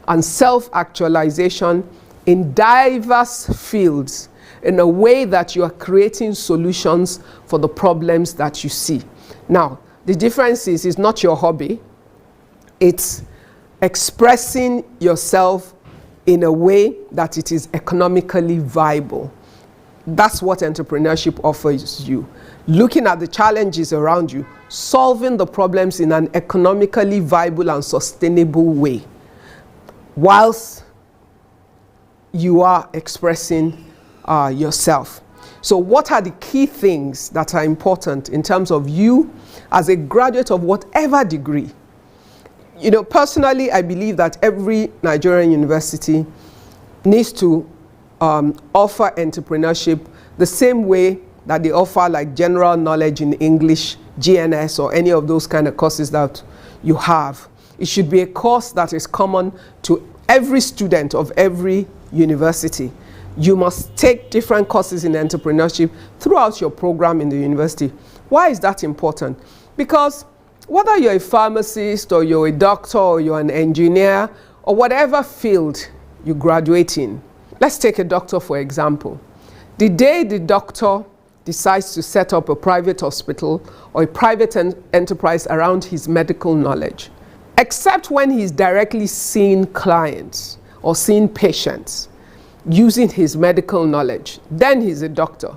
and self-actualization in diverse fields in a way that you are creating solutions for the problems that you see. Now, the difference is it's not your hobby. It's expressing yourself in a way that it is economically viable. That's what entrepreneurship offers you. Looking at the challenges around you, solving the problems in an economically viable and sustainable way, whilst you are expressing yourself. So what are the key things that are important in terms of you as a graduate of whatever degree? You know, personally, I believe that every Nigerian university needs to offer entrepreneurship the same way that they offer like general knowledge in English, GNS, or any of those kind of courses that you have. It should be a course that is common to every student of every university. You must take different courses in entrepreneurship throughout your program in the university. Why is that important? Because whether you're a pharmacist or you're a doctor or you're an engineer or whatever field you graduate in, let's take a doctor for example. The day the doctor decides to set up a private hospital or a private enterprise around his medical knowledge, except when he's directly seeing clients or seeing patients using his medical knowledge, then he's a doctor.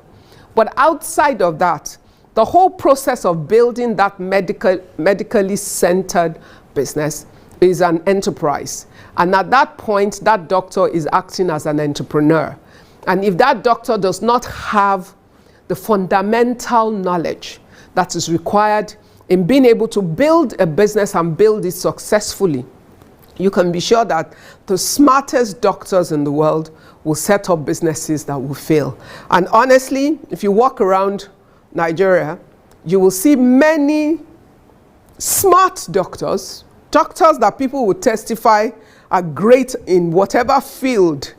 But outside of that, the whole process of building that medically centered business is an enterprise. And at that point, that doctor is acting as an entrepreneur. And if that doctor does not have the fundamental knowledge that is required in being able to build a business and build it successfully, you can be sure that the smartest doctors in the world will set up businesses that will fail. And honestly, if you walk around Nigeria, you will see many smart doctors that people would testify are great in whatever field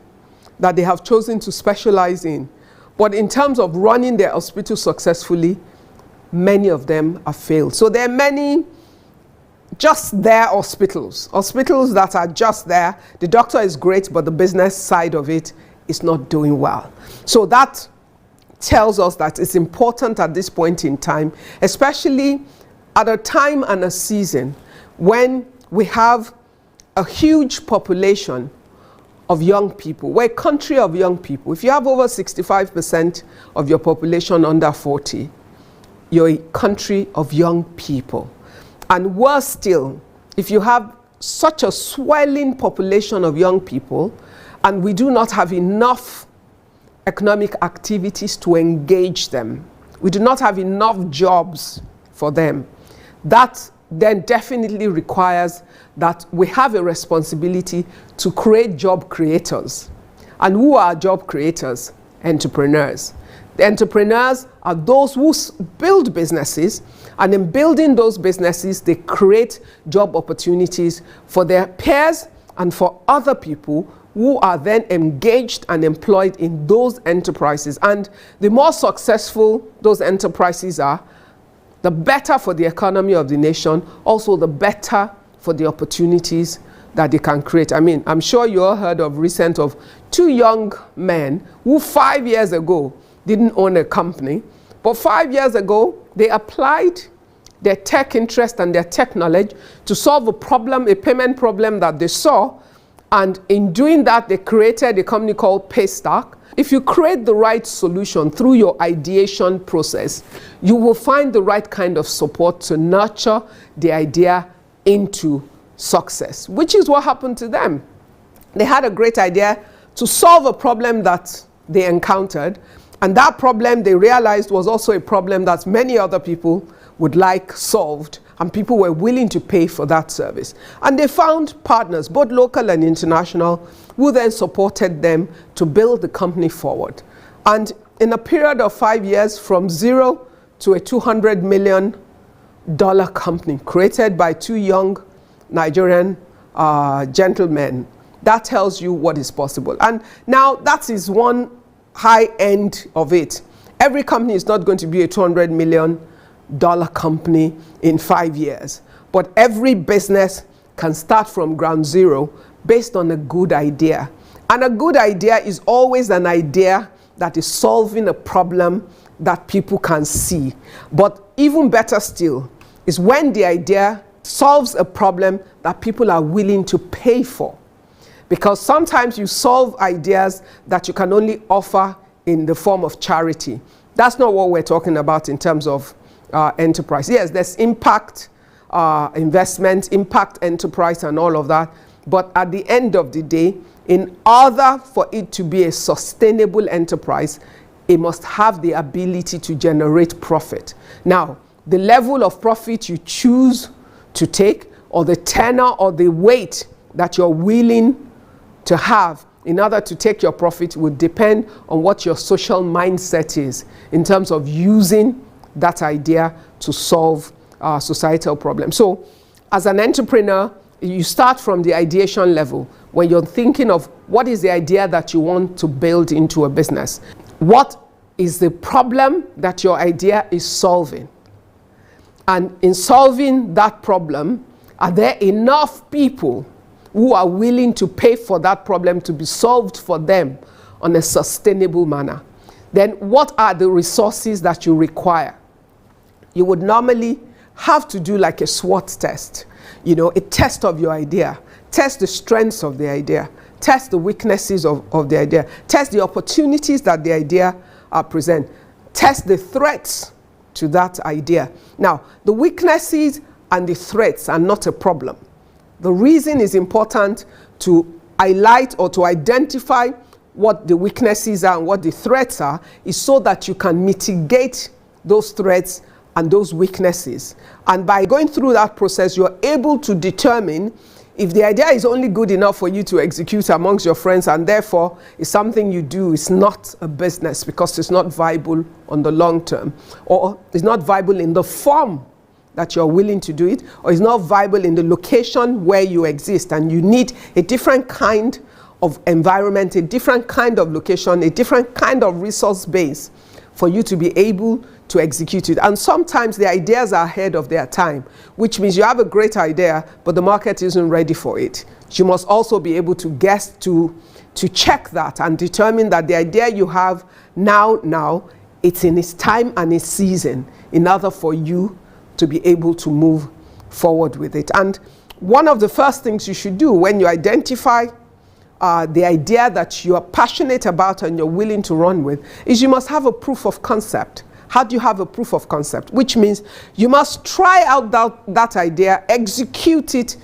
that they have chosen to specialize in. But in terms of running their hospital successfully, many of them have failed. So there are many just there hospitals that are just there. The doctor is great, but the business side of it is not doing well. So that tells us that it's important at this point in time, especially at a time and a season when we have a huge population of young people. We're a country of young people. If you have over 65% of your population under 40, you're a country of young people. And worse still, if you have such a swelling population of young people and we do not have enough economic activities to engage them, we do not have enough jobs for them, that then definitely requires that we have a responsibility to create job creators. And who are job creators? Entrepreneurs. The entrepreneurs are those who build businesses, and in building those businesses, they create job opportunities for their peers and for other people who are then engaged and employed in those enterprises. And the more successful those enterprises are, the better for the economy of the nation, also the better for the opportunities that they can create. I mean, I'm sure you all heard of recent of 2 young men who 5 years ago didn't own a company, but 5 years ago they applied their tech interest and their tech knowledge to solve a problem, a payment problem that they saw, and in doing that they created a company called Paystack. If you create the right solution through your ideation process, you will find the right kind of support to nurture the idea into success, which is what happened to them. They had a great idea to solve a problem that they encountered, and that problem they realized was also a problem that many other people would like solved, and people were willing to pay for that service. And they found partners, both local and international, who then supported them to build the company forward. And in a period of 5 years, from zero to a $200 million company created by 2 young Nigerian gentlemen, that tells you what is possible. And now that is one high end of it. Every company is not going to be a $200 million company in 5 years, but every business can start from ground zero based on a good idea. And a good idea is always an idea that is solving a problem that people can see. But even better still is when the idea solves a problem that people are willing to pay for. Because sometimes you solve ideas that you can only offer in the form of charity. That's not what we're talking about in terms of enterprise. Yes, there's impact investment, impact enterprise and all of that. But at the end of the day, in order for it to be a sustainable enterprise, it must have the ability to generate profit. Now, the level of profit you choose to take, or the tenor or the weight that you're willing to have in order to take your profit, would depend on what your social mindset is in terms of using that idea to solve societal problems. So as an entrepreneur, you start from the ideation level when you're thinking of what is the idea that you want to build into a business. What is the problem that your idea is solving? And in solving that problem, are there enough people who are willing to pay for that problem to be solved for them on a sustainable manner? Then what are the resources that you require? You would normally have to do like a SWOT test, you know, a test of your idea, test the strengths of the idea, test the weaknesses of the idea, test the opportunities that the idea present, test the threats to that idea. Now, the weaknesses and the threats are not a problem. The reason is important to highlight or to identify what the weaknesses are and what the threats are, is so that you can mitigate those threats and those weaknesses. And by going through that process, you're able to determine if the idea is only good enough for you to execute amongst your friends, and therefore is something you do, is not a business because it's not viable on the long term, or it's not viable in the form that you're willing to do it, or is not viable in the location where you exist, and you need a different kind of environment, a different kind of location, a different kind of resource base for you to be able to execute it. And sometimes the ideas are ahead of their time, which means you have a great idea, but the market isn't ready for it. You must also be able to guess, to check that and determine that the idea you have now, it's in its time and its season in order for you to be able to move forward with it. And one of the first things you should do when you identify the idea that you are passionate about and you're willing to run with is you must have a proof of concept. How do you have a proof of concept? Which means you must try out that idea, execute it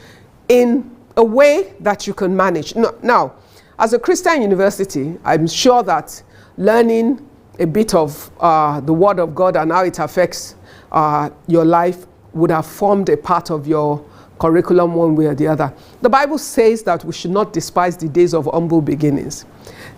in a way that you can manage. Now, as a Christian university, I'm sure that learning a bit of the Word of God and how it affects your life would have formed a part of your curriculum one way or the other. The Bible says that we should not despise the days of humble beginnings.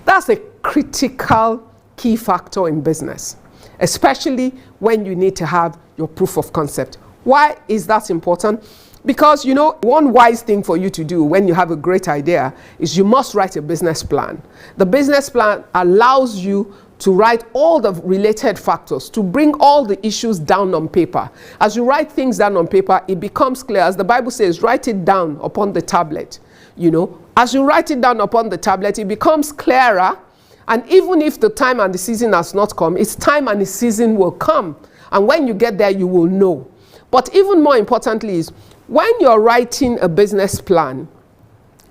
That's a critical key factor in business, especially when you need to have your proof of concept. Why is that important? Because, you know, one wise thing for you to do when you have a great idea is you must write a business plan. The business plan allows you to write all the related factors, to bring all the issues down on paper. As you write things down on paper, it becomes clear. As the Bible says, write it down upon the tablet. You know, as you write it down upon the tablet, it becomes clearer. And even if the time and the season has not come, its time and the season will come. And when you get there, you will know. But even more importantly is, when you're writing a business plan,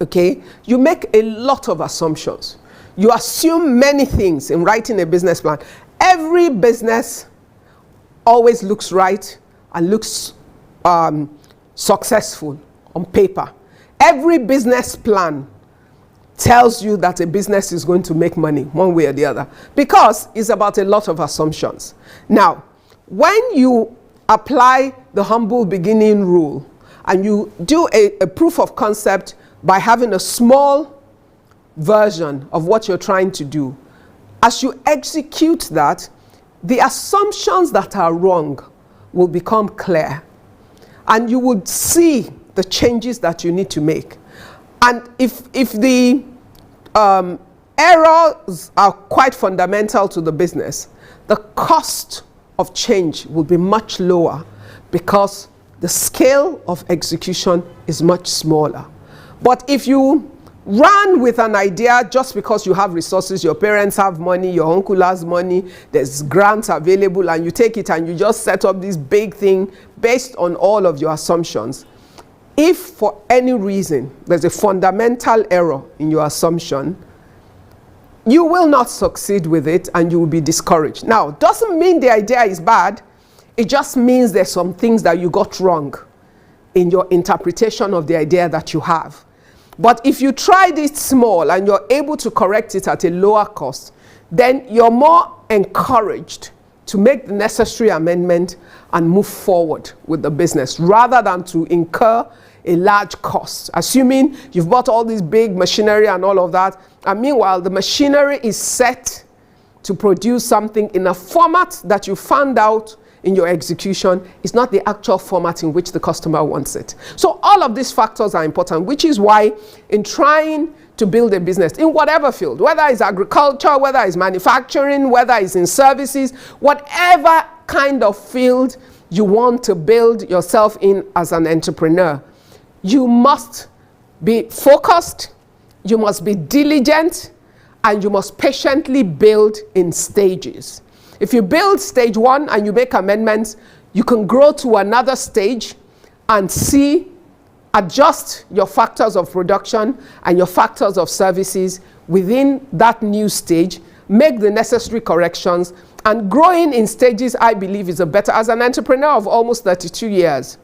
okay, you make a lot of assumptions. You assume many things in writing a business plan. Every business always looks right and looks successful on paper. Every business plan tells you that a business is going to make money one way or the other because it's about a lot of assumptions. Now, when you apply the humble beginning rule and you do a proof of concept by having a small version of what you're trying to do, as you execute that, the assumptions that are wrong will become clear and you would see the changes that you need to make. And if the errors are quite fundamental to the business, the cost of change will be much lower because the scale of execution is much smaller. But if you run with an idea just because you have resources, your parents have money, your uncle has money, there's grants available, and you take it and you just set up this big thing based on all of your assumptions, if for any reason there's a fundamental error in your assumption, you will not succeed with it and you will be discouraged. Now, doesn't mean the idea is bad. It just means there's some things that you got wrong in your interpretation of the idea that you have. But if you tried it small and you're able to correct it at a lower cost, then you're more encouraged to make the necessary amendment and move forward with the business rather than to incur a large cost, assuming you've bought all this big machinery and all of that, and meanwhile the machinery is set to produce something in a format that you found out in your execution is not the actual format in which the customer wants it. So all of these factors are important, which is why in trying to build a business in whatever field, whether it's agriculture, whether it's manufacturing, whether it's in services, whatever kind of field you want to build yourself in as an entrepreneur, you must be focused, you must be diligent, and you must patiently build in stages. If you build stage one and you make amendments, you can grow to another stage and adjust your factors of production and your factors of services within that new stage, make the necessary corrections, and growing in stages, I believe, is a better. As an entrepreneur of almost 32 years,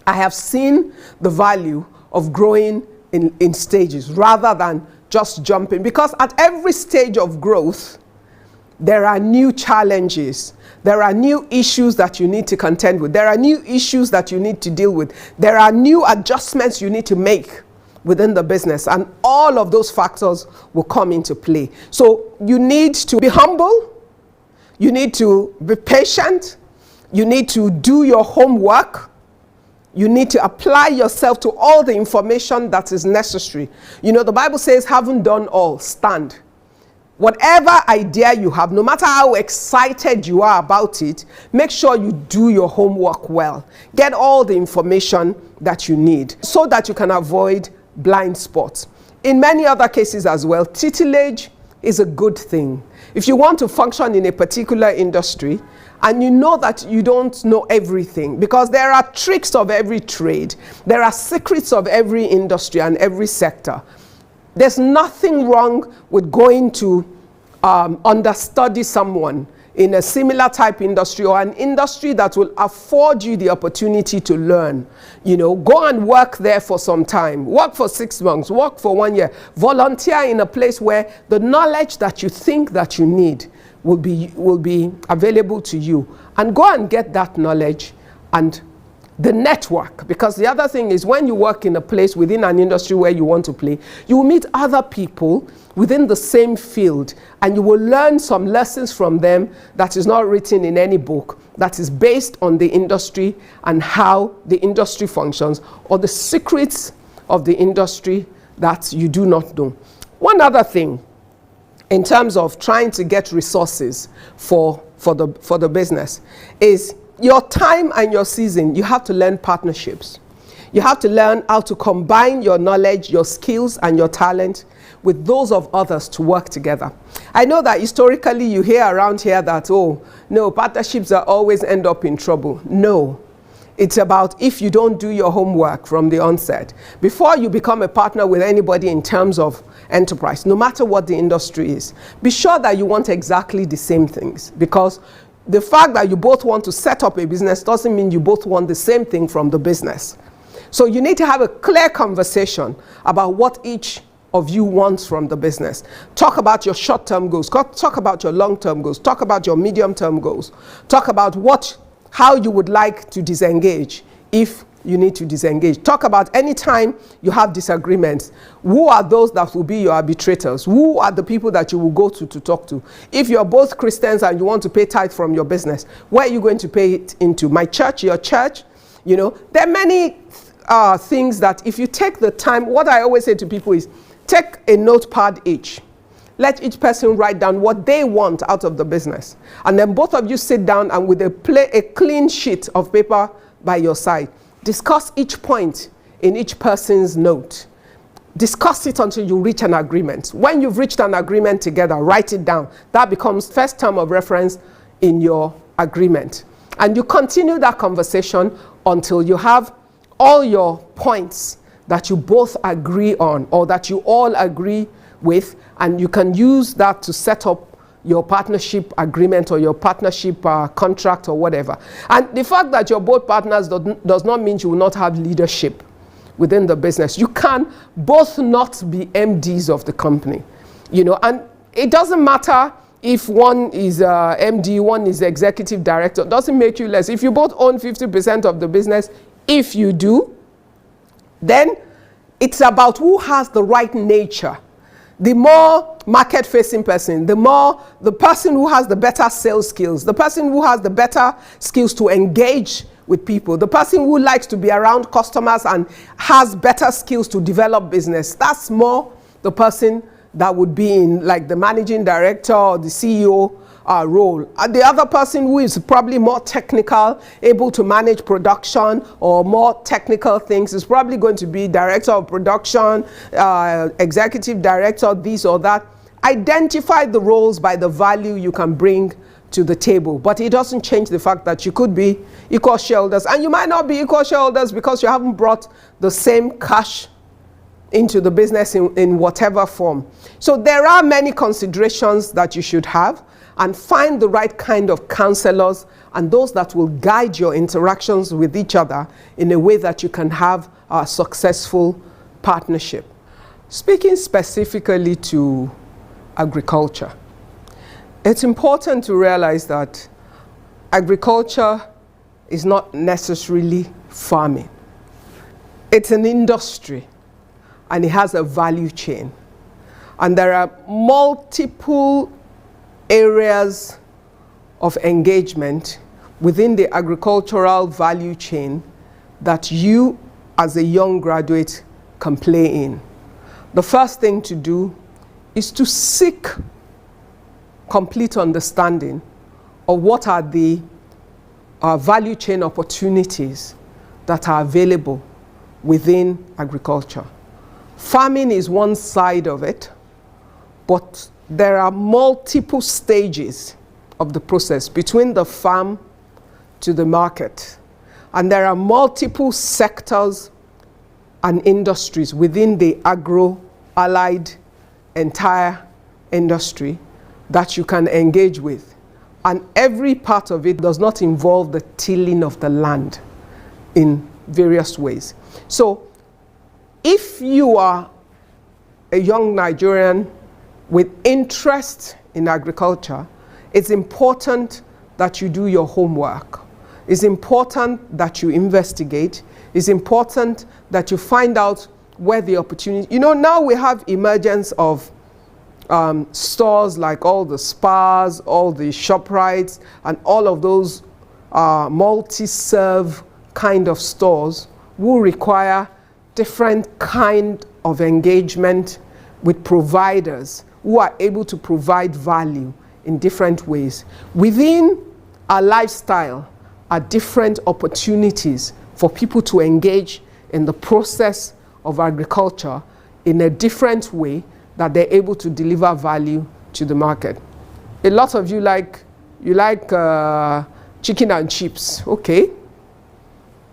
I have seen the value of growing in stages rather than just jumping, because at every stage of growth, there are new challenges. There are new issues that you need to contend with. There are new issues that you need to deal with. There are new adjustments you need to make within the business, and all of those factors will come into play. So you need to be humble. You need to be patient. You need to do your homework. You need to apply yourself to all the information that is necessary. You know, the Bible says, having done all, stand. Whatever idea you have, no matter how excited you are about it, make sure you do your homework well. Get all the information that you need so that you can avoid blind spots. In many other cases as well, tutelage is a good thing. If you want to function in a particular industry and you know that you don't know everything, because there are tricks of every trade, there are secrets of every industry and every sector. There's nothing wrong with going to understudy someone in a similar type industry, or an industry that will afford you the opportunity to learn. You know, go and work there for some time, work for 6 months, work for 1 year, volunteer in a place where the knowledge that you think that you need will be available to you, and go and get that knowledge and the network. Because the other thing is, when you work in a place within an industry where you want to play, you will meet other people within the same field, and you will learn some lessons from them that is not written in any book, that is based on the industry and how the industry functions, or the secrets of the industry that you do not know. One other thing, in terms of trying to get resources for the business, is your time and your season. You have to learn partnerships. You have to learn how to combine your knowledge, your skills, and your talent with those of others to work together. I know that historically you hear around here that, oh, no, partnerships are always end up in trouble. No. It's about, if you don't do your homework from the onset, before you become a partner with anybody in terms of enterprise, no matter what the industry is, be sure that you want exactly the same things. Because the fact that you both want to set up a business doesn't mean you both want the same thing from the business. So you need to have a clear conversation about what each of you wants from the business. Talk about your short-term goals. Talk about your long-term goals. Talk about your medium-term goals. Talk about how you would like to disengage if you need to disengage. Talk about any time you have disagreements. Who are those that will be your arbitrators? Who are the people that you will go to talk to? If you're both Christians and you want to pay tithe from your business, where are you going to pay it into? My church, your church? You know, there are many things that if you take the time, what I always say to people is, take a notepad each. Let each person write down what they want out of the business. And then both of you sit down and with a clean sheet of paper by your side, discuss each point in each person's note. Discuss it until you reach an agreement. When you've reached an agreement together, write it down. That becomes first term of reference in your agreement. And you continue that conversation until you have all your points that you both agree on, or that you all agree with, and you can use that to set up your partnership agreement or your partnership contract or whatever. And the fact that you're both partners does not mean you will not have leadership within the business. You can both not be MDs of the company, you know, and it doesn't matter if one is MD, one is executive director. It doesn't make you less. If you both own 50% of the business, if you do, then it's about who has the right nature. The more market-facing person, the person who has the better sales skills, the person who has the better skills to engage with people, the person who likes to be around customers and has better skills to develop business. That's more the person that would be in like the managing director or the CEO role. And the other person who is probably more technical, able to manage production or more technical things, is probably going to be director of production, executive director, this or that. Identify the roles by the value you can bring to the table, but it doesn't change the fact that you could be equal shareholders, and you might not be equal shareholders because you haven't brought the same cash into the business in whatever form. So there are many considerations that you should have, and find the right kind of counselors and those that will guide your interactions with each other in a way that you can have a successful partnership. Speaking specifically to agriculture, it's important to realize that agriculture is not necessarily farming. It's an industry, and it has a value chain. And there are multiple areas of engagement within the agricultural value chain that you as a young graduate can play in. The first thing to do is to seek complete understanding of what are the value chain opportunities that are available within agriculture. Farming is one side of it, but there are multiple stages of the process between the farm to the market. And there are multiple sectors and industries within the agro-allied entire industry that you can engage with. And every part of it does not involve the tilling of the land in various ways. So if you are a young Nigerian with interest in agriculture, it's important that you do your homework. It's important that you investigate. It's important that you find out where the opportunity. You know, now we have emergence of stores like all the Spars, all the ShopRites, and all of those multi-serve kind of stores will require different kind of engagement with providers who are able to provide value in different ways. Within our lifestyle are different opportunities for people to engage in the process of agriculture in a different way that they're able to deliver value to the market. A lot of you like chicken and chips. Okay.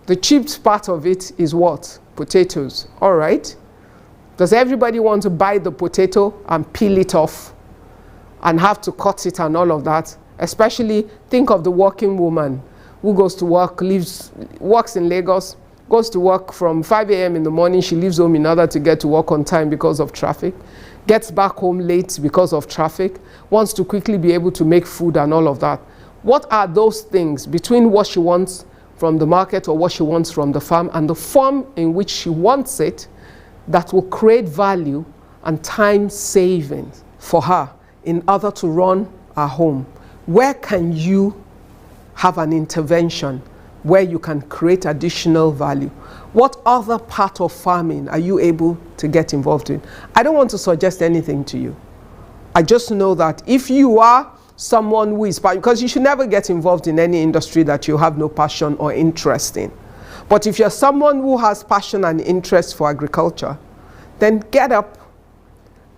The chips part of it is what? Potatoes. All right. Does everybody want to buy the potato and peel it off and have to cut it and all of that? Especially think of the working woman who goes to work, works in Lagos, goes to work from 5 a.m. in the morning. She leaves home in order to get to work on time because of traffic, gets back home late because of traffic, wants to quickly be able to make food and all of that. What are those things between what she wants from the market or what she wants from the farm and the form in which she wants it that will create value and time savings for her in order to run her home? Where can you have an intervention where you can create additional value? What other part of farming are you able to get involved in? I don't want to suggest anything to you. I just know that if you are someone who is, because you should never get involved in any industry that you have no passion or interest in. But if you're someone who has passion and interest for agriculture, then get up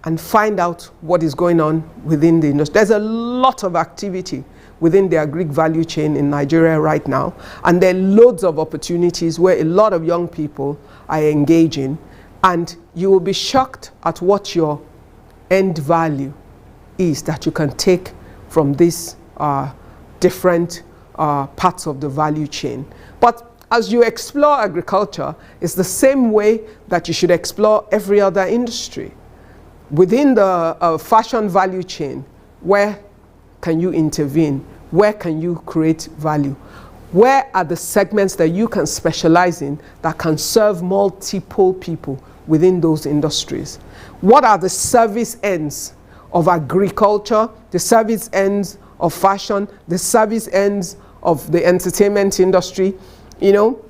and find out what is going on within the industry. There's a lot of activity within the agri value chain in Nigeria right now, and there are loads of opportunities where a lot of young people are engaging, and you will be shocked at what your end value is that you can take from these different parts of the value chain. But as you explore agriculture, it's the same way that you should explore every other industry. Within the fashion value chain, where can you intervene? Where can you create value? Where are the segments that you can specialize in that can serve multiple people within those industries? What are the service ends of agriculture, the service ends of fashion, the service ends of the entertainment industry? You know,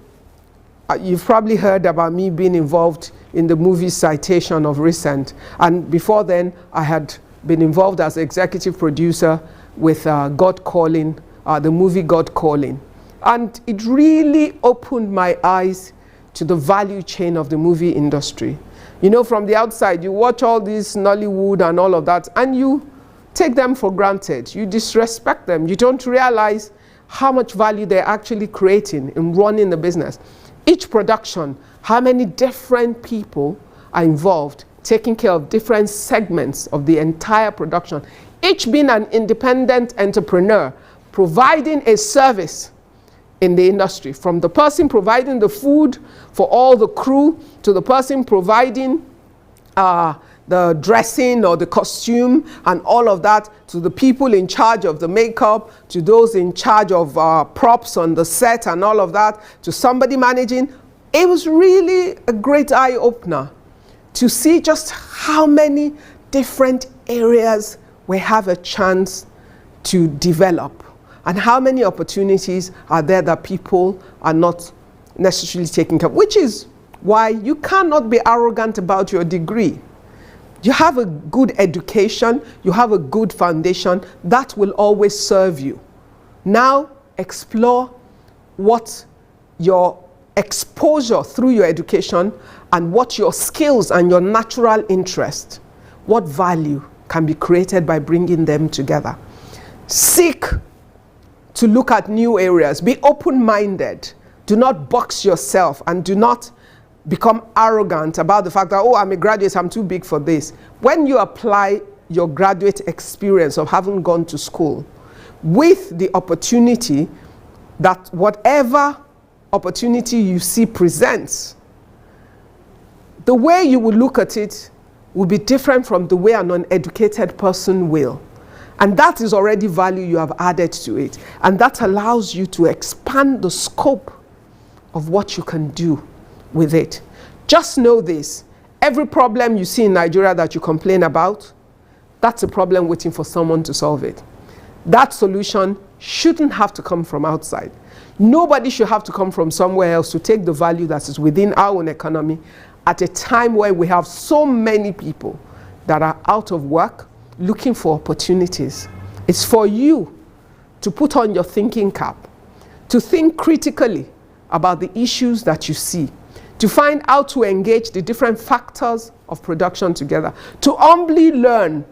you've probably heard about me being involved in the movie Citation of recent. And before then, I had been involved as executive producer with God Calling, the movie God Calling. And it really opened my eyes to the value chain of the movie industry. You know, from the outside, you watch all this Nollywood and all of that, and you take them for granted. You disrespect them. You don't realize how much value they're actually creating in running the business. Each production, how many different people are involved, taking care of different segments of the entire production, each being an independent entrepreneur, providing a service in the industry, from the person providing the food for all the crew, to the person providing the dressing or the costume and all of that, to the people in charge of the makeup, to those in charge of props on the set and all of that, to somebody managing. It was really a great eye-opener to see just how many different areas we have a chance to develop and how many opportunities are there that people are not necessarily taking care of, which is why you cannot be arrogant about your degree. You have a good education, you have a good foundation, that will always serve you. Now explore what your exposure through your education and what your skills and your natural interest, what value can be created by bringing them together. Seek to look at new areas. Be open-minded. Do not box yourself, and do not become arrogant about the fact that, oh, I'm a graduate, I'm too big for this. When you apply your graduate experience of having gone to school with the opportunity that whatever opportunity you see presents, the way you will look at it will be different from the way an uneducated person will. And that is already value you have added to it. And that allows you to expand the scope of what you can do with it. Just know this: every problem you see in Nigeria that you complain about, that's a problem waiting for someone to solve it. That solution shouldn't have to come from outside. Nobody should have to come from somewhere else to take the value that is within our own economy at a time where we have so many people that are out of work looking for opportunities. It's for you to put on your thinking cap, to think critically about the issues that you see, to find how to engage the different factors of production together, to humbly learn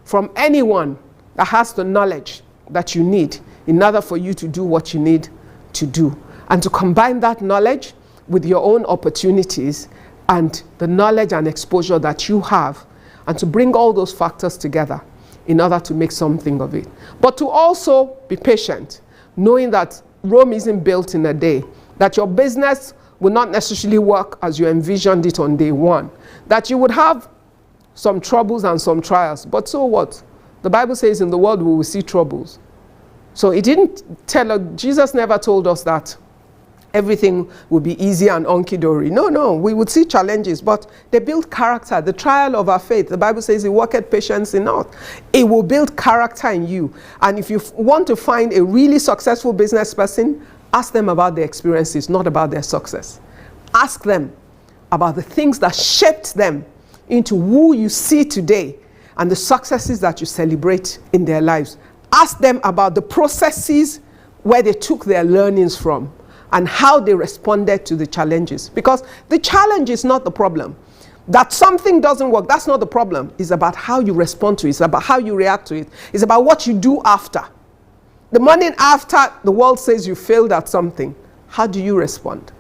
from anyone that has the knowledge that you need in order for you to do what you need to do, and to combine that knowledge with your own opportunities and the knowledge and exposure that you have, and to bring all those factors together in order to make something of it. But to also be patient, knowing that Rome isn't built in a day, that your business will not necessarily work as you envisioned it on day one, that you would have some troubles and some trials, but so what? The Bible says in the world we will see troubles. So it didn't tell us, Jesus never told us that everything will be easy and hunky-dory. No, we would see challenges, but they build character. The trial of our faith, the Bible says it worketh patience in us. It will build character in you. And if you want to find a really successful business person, ask them about their experiences, not about their success. Ask them about the things that shaped them into who you see today and the successes that you celebrate in their lives. Ask them about the processes where they took their learnings from and how they responded to the challenges. Because the challenge is not the problem. That something doesn't work, that's not the problem. It's about how you respond to it. It's about how you react to it. It's about what you do after. The morning after the world says you failed at something, how do you respond?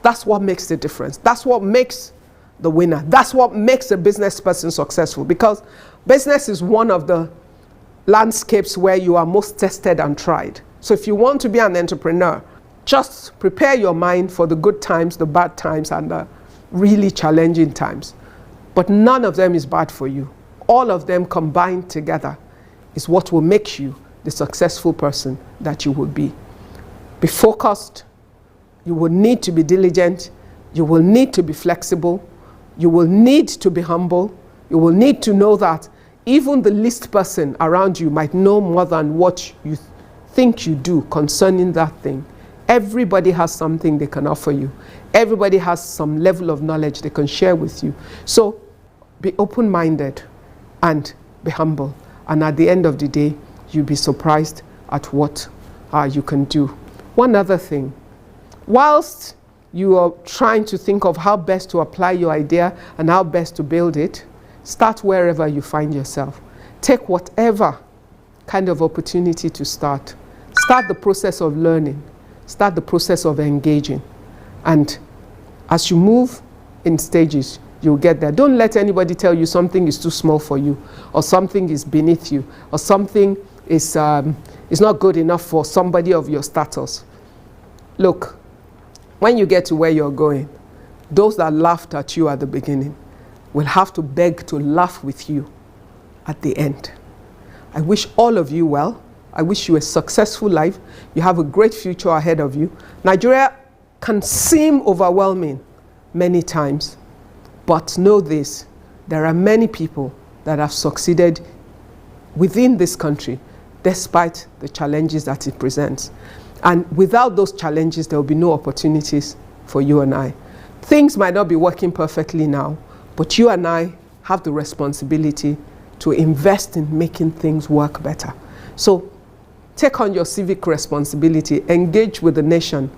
That's what makes the difference. That's what makes the winner. That's what makes a business person successful, because business is one of the landscapes where you are most tested and tried. So if you want to be an entrepreneur, just prepare your mind for the good times, the bad times, and the really challenging times. But none of them is bad for you. All of them combined together is what will make you the successful person that you will be. Be focused. You will need to be diligent. You will need to be flexible. You will need to be humble. You will need to know that even the least person around you might know more than what you think you do concerning that thing. Everybody has something they can offer you. Everybody has some level of knowledge they can share with you. So be open-minded and be humble. And at the end of the day, you'll be surprised at what you can do. One other thing. Whilst you are trying to think of how best to apply your idea and how best to build it, start wherever you find yourself. Take whatever kind of opportunity to start. Start the process of learning. Start the process of engaging. And as you move in stages, you'll get there. Don't let anybody tell you something is too small for you, or something is beneath you, or something is not good enough for somebody of your status. Look, when you get to where you're going, those that laughed at you at the beginning will have to beg to laugh with you at the end. I wish all of you well. I wish you a successful life. You have a great future ahead of you. Nigeria can seem overwhelming many times, but know this: there are many people that have succeeded within this country despite the challenges that it presents. And without those challenges, there will be no opportunities for you and I. Things might not be working perfectly now, but you and I have the responsibility to invest in making things work better. So take on your civic responsibility, engage with the nation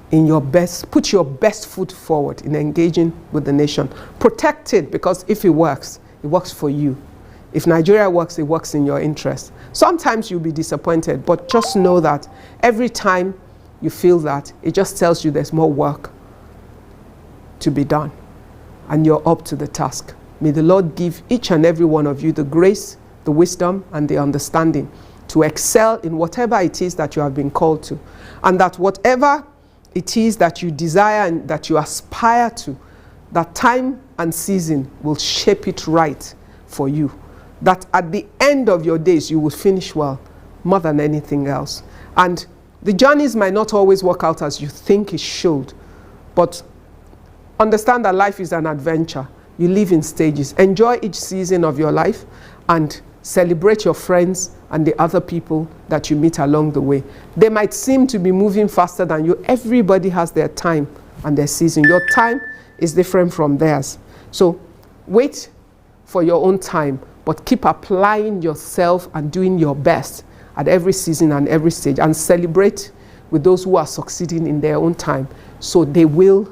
in your best, put your best foot forward in engaging with the nation. Protect it, because if it works for you. If Nigeria works, it works in your interest. Sometimes you'll be disappointed, but just know that every time you feel that, it just tells you there's more work to be done, and you're up to the task. May the Lord give each and every one of you the grace, the wisdom, and the understanding to excel in whatever it is that you have been called to, and that whatever it is that you desire and that you aspire to, that time and season will shape it right for you. That at the end of your days, you will finish well, more than anything else. And the journeys might not always work out as you think it should, but understand that life is an adventure. You live in stages. Enjoy each season of your life and celebrate your friends and the other people that you meet along the way. They might seem to be moving faster than you. Everybody has their time and their season. Your time is different from theirs. So wait for your own time, but keep applying yourself and doing your best at every season and every stage, and celebrate with those who are succeeding in their own time, so they will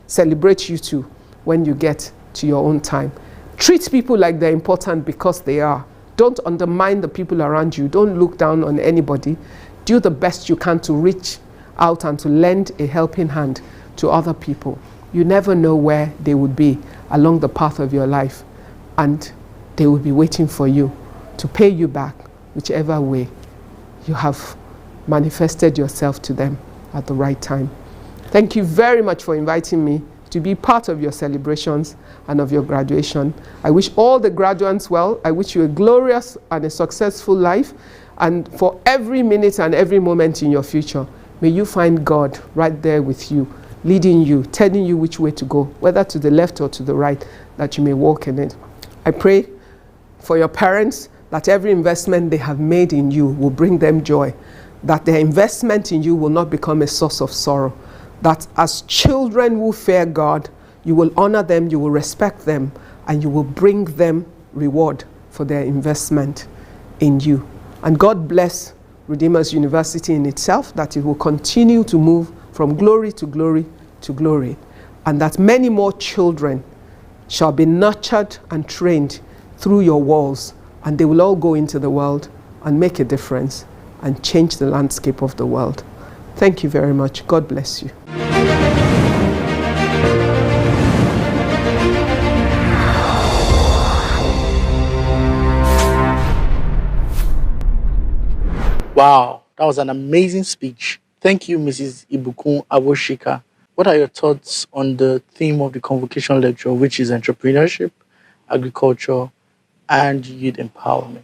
celebrate you too when you get to your own time. Treat people like they're important because they are. Don't undermine the people around you. Don't look down on anybody. Do the best you can to reach out and to lend a helping hand to other people. You never know where they would be along the path of your life, and they will be waiting for you to pay you back whichever way you have manifested yourself to them at the right time. Thank you very much for inviting me to be part of your celebrations and of your graduation. I wish all the graduates well. I wish you a glorious and a successful life, and for every minute and every moment in your future, may you find God right there with you, leading you, telling you which way to go, whether to the left or to the right, that you may walk in it. I pray for your parents that every investment they have made in you will bring them joy, that their investment in you will not become a source of sorrow, that as children who fear God, you will honor them, you will respect them, and you will bring them reward for their investment in you. And God bless Redeemer's University in itself, that it will continue to move from glory to glory to glory, and that many more children shall be nurtured and trained through your walls, and they will all go into the world and make a difference and change the landscape of the world. Thank you very much. God bless you. Wow, that was an amazing speech. Thank you, Mrs. Ibukun Awoshika. What are your thoughts on the theme of the convocation lecture, which is entrepreneurship, agriculture, and youth empowerment?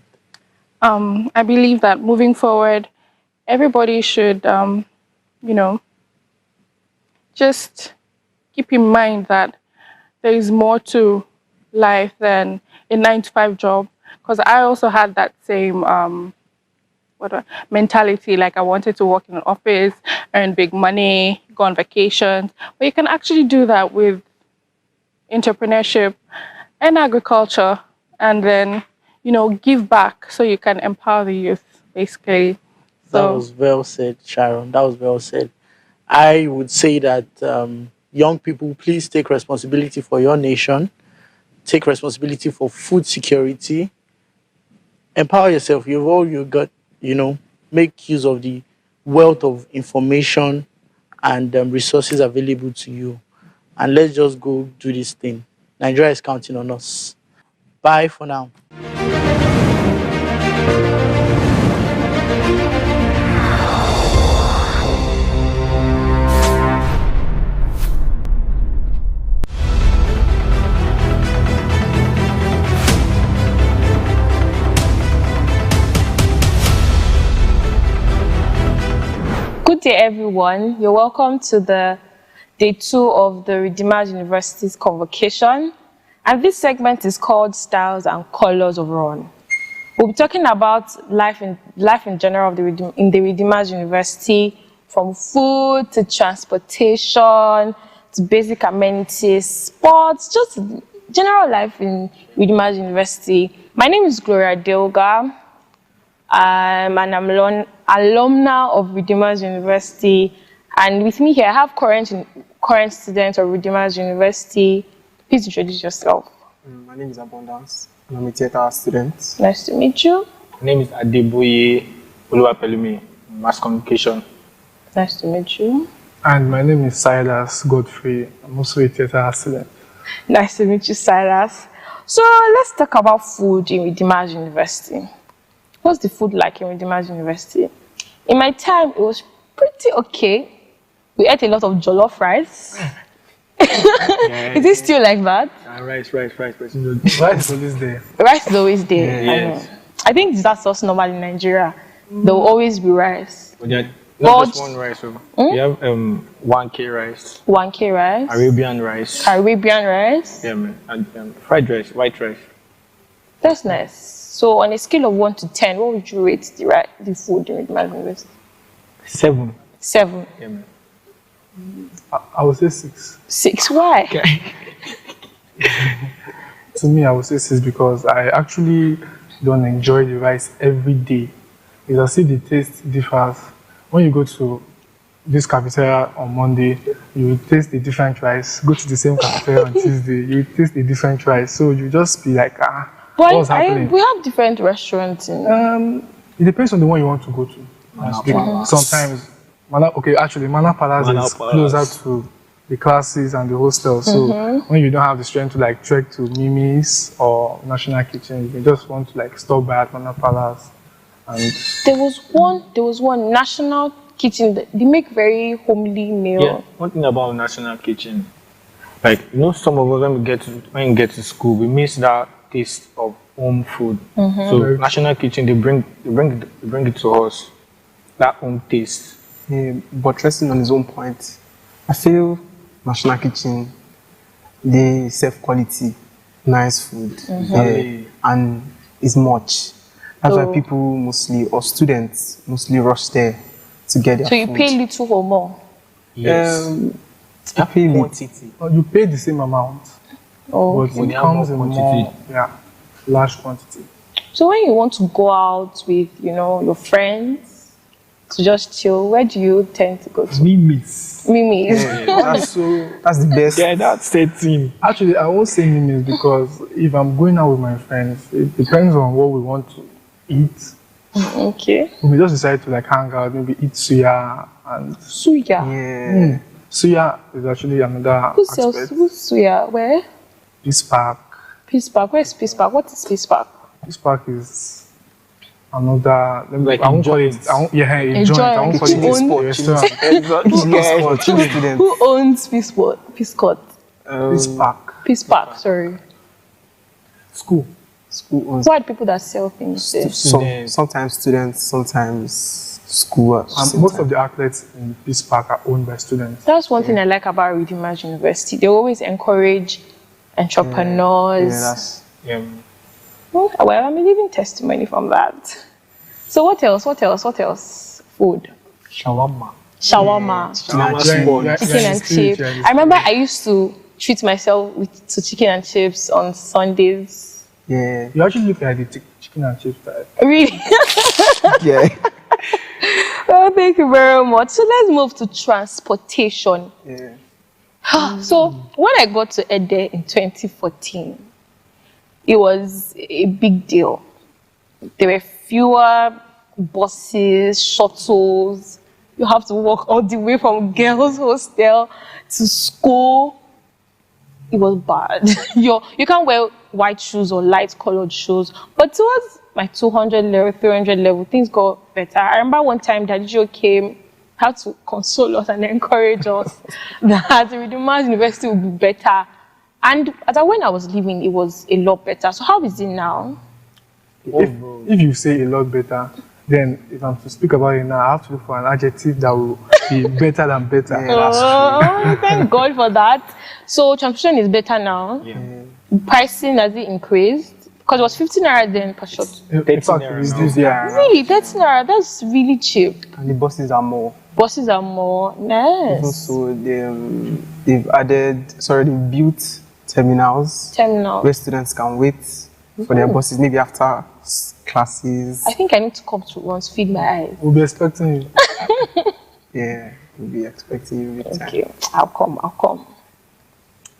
I believe that moving forward, everybody should, just keep in mind that there is more to life than a 9-to-5 job. Because I also had that same mentality, like I wanted to work in an office, earn big money, go on vacations. But you can actually do that with entrepreneurship and agriculture, and then, give back so you can empower the youth, basically. That was well said, Sharon. That was well said. I would say that young people, please take responsibility for your nation. Take responsibility for food security. Empower yourself. You've all you got, make use of the wealth of information and resources available to you. And let's just go do this thing. Nigeria is counting on us. Bye for now. Good day, everyone. You're welcome to the day 2 of the Redeemer'S University's convocation. And this segment is called Styles and Colors of Run. We'll be talking about life in general in the Redeemer'S University, from food to transportation to basic amenities, sports, just general life in Redeemer'S University. My name is Gloria Delga. I'm an alumna of Redeemer'S University, and with me here I have current students of Redeemer'S University. Please introduce yourself. My name is Abundance. I'm a theatre student. Nice to meet you. My name is Adeboye Oluwapelumi, Mass Communication. Nice to meet you. And my name is Silas Godfrey. I'm also a theatre student. Nice to meet you, Silas. So let's talk about food in Redeemer'S University. What's the food like in Redeemer'S University? In my time, it was pretty okay. We ate a lot of jollof rice. Is it still like that? Rice. Rice is always there. Rice is always there. Yes. I think that's also normal in Nigeria. There will always be rice. Not just one rice. We have 1K rice. 1K rice. Arabian rice. Arabian rice. Yeah, man. And fried rice, white rice. That's nice. So on a scale of 1 to 10, what would you rate the food in Redeemer'S University? 7. 7. Yeah, man. I would say 6. 6? Why? To me, I would say 6 because I actually don't enjoy the rice every day. It's as if the taste differs. When you go to this cafeteria on Monday, you will taste a different rice. Go to the same cafeteria on Tuesday, you will taste a different rice. So you just be like, what's happening? We have different restaurants. It depends on the one you want to go to. Sometimes, Mana Palace is closer to the classes and the hostels. So when you don't have the strength to like trek to Mimi's or National Kitchen, you just want to like stop by at Mana Palace. And there was one National Kitchen. They make very homely meal. Yeah, one thing about National Kitchen, like some of us when we get to school, we miss that taste of home food. So National Kitchen, they bring it to us, that home taste. Yeah, but resting on his own point, I feel National Kitchen, they serve quality, nice food, and it's much. That's why people mostly, or students mostly rush there to get their food. So you pay little or more? Yes. You pay quantity. You pay the same amount, but it comes in more, large quantity. So when you want to go out with, your friends to just chill, where do you tend to go to? Mimi's. Yeah, that's the best. Yeah, that's 13. Actually, I won't say Mimi's because if I'm going out with my friends, it depends on what we want to eat. Okay. We may just decide to like hang out, maybe eat suya and suya. Yeah. Suya is actually another Who's suya? Where? Peace Park. Peace Park. Where is Peace Park? What is Peace Park? Peace Park is another. Like I won't call it. A joint. I won't call it a restaurant. Who owns Peace Court? Peace Park. Peace Park. Sorry. School owns. Who are the people that sell things there? Sometimes students, sometimes school. And most of the outlets in Peace Park are owned by students. That's one thing I like about Redeemer'S University. They always encourage entrepreneurs. Well, I'm a living testimony from that. So what else? Food. Shawarma. Chicken and chips. I remember I used to treat myself to chicken and chips on Sundays. Yeah. You actually look at the chicken and chips type. Really? Yeah. Well, thank you very much. So let's move to transportation. Yeah. So when I got to Ede in 2014, it was a big deal. There were fewer buses, shuttles. You have to walk all the way from girls' hostel to school. It was bad. You can't wear white shoes or light-colored shoes. But towards my 200 level, 300 level, things got better. I remember one time Daddy Joe came, had to console us and encourage us that Redeemer'S University would be better. And when I was leaving, it was a lot better. So how is it now? If you say a lot better, then if I'm to speak about it now, I have to look for an adjective that will be better than better. Yeah, thank God for that. So transportation is better now. Yeah. Pricing, has it increased? Because it was 15 naira then per shot. 13 naira. Really? 13 naira? That's really cheap. And the buses are more. Buses are more. Nice. Even so, they've built terminals where students can wait for their buses, maybe after classes. I think I need to come to once, feed my eyes. We'll be expecting you. Yeah, we'll be expecting you every time. Okay, I'll come.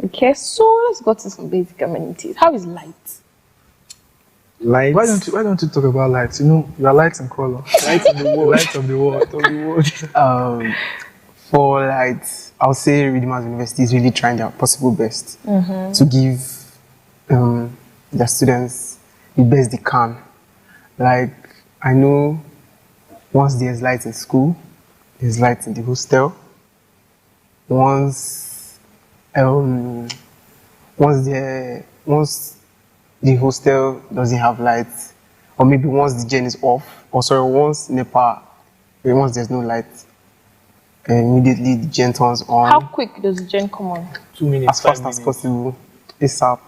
Okay, so let's go to some basic amenities. How is light? Lights. Why don't you talk about lights? You know, you are lights in color. Lights of the world. Lights of the world. For lights, I'll say Redeemer'S University is really trying their possible best to give their students the best they can. Like, I know once there's lights in school, there's lights in the hostel. Once the hostel doesn't have lights, or maybe once the gen is off, or sorry, once there's no light, immediately the gen turns on. How quick does the gen come on? 2 minutes. As fast as possible. ASAP.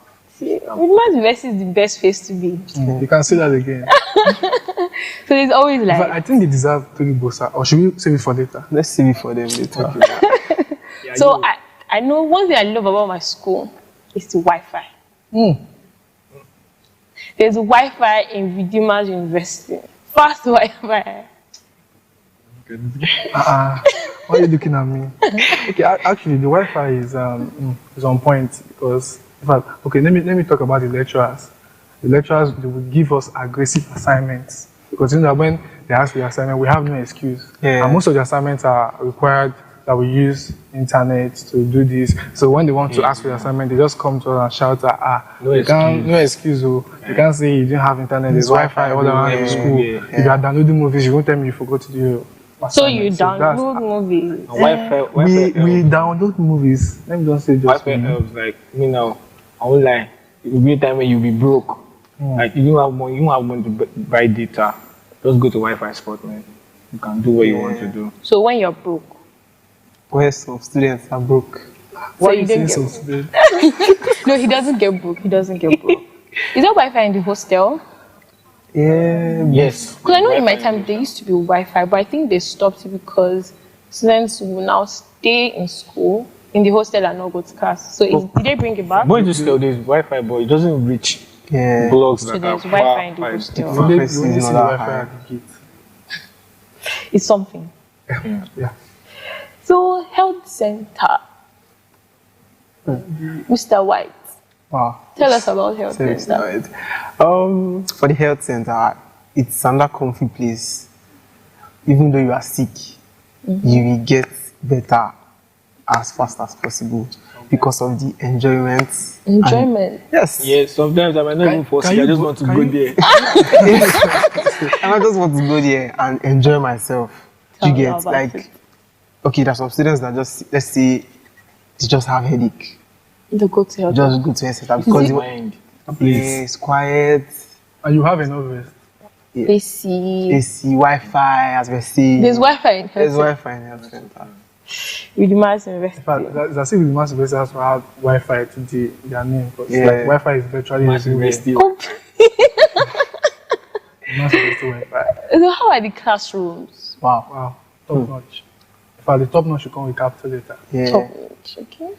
Redeemer'S University is the best place to be. You can say that again. So there's always light. I think they deserve to be bossa. Or should we save it for later? Let's save it for them later. So I know one thing I love about my school is the Wi-Fi. There's Wi-Fi in Redeemer'S University. Fast Wi-Fi. Why are you looking at me? Okay, actually, the Wi-Fi is on point because, in fact, okay, let me talk about the lecturers. The lecturers, they will give us aggressive assignments because you know that when they ask for the assignment, we have no excuse. And most of the assignments are required that we use internet to do this. So when they want to ask for the assignment, they just come to us and shout no excuse. You can't say you didn't have internet. There's Wi-Fi all around the school. If you are downloading movies, you won't tell me you forgot to do your So you download movies. We download movies. Let me just say just Wi-Fi helps. Like me now, I won't lie. It will be a time when you'll be broke. Like you don't have money to buy data. Just go to Wi-Fi spot, man. You can do what you want to do. So when you're broke. Where some students are broke. So you didn't get broke. No, he doesn't get broke. He doesn't get broke. Is there Wi-Fi in the hostel? Yes. Because I know in my time there used to be Wi-Fi, but I think they stopped it because students will now stay in school, in the hostel and not go to class. So did they bring it back? Going to school, there's Wi-Fi, but it doesn't reach blocks so that there's are Wi-Fi in the far. hostel. You only see the Wi-Fi at the gate. It's something. Yeah. So health center. Mr. White. Wow. Tell us about health center. For the health center, it's another comfy place. Even though you are sick, you will get better as fast as possible because of the enjoyment. Enjoyment? Yes. Yes, sometimes I might not even foresee. I just want to go there. And I just want to go there and enjoy myself. You get like, okay, there's some students that just, let's say, they just have headache. They go to health. Just go to health center because it's quiet. And you have enough rest. Yeah. AC, Wi-Fi, as we see. There's Wi-Fi in health center. There's Wi-Fi in health center. Redeemer'S University. In fact, that's as if Redeemer'S University has to have Wi-Fi to their name. Because like Wi-Fi is virtually everywhere. Wi-Fi. So how are the classrooms? Wow. Top notch. In fact, the top notch you can recap later. Yeah. Top notch, okay.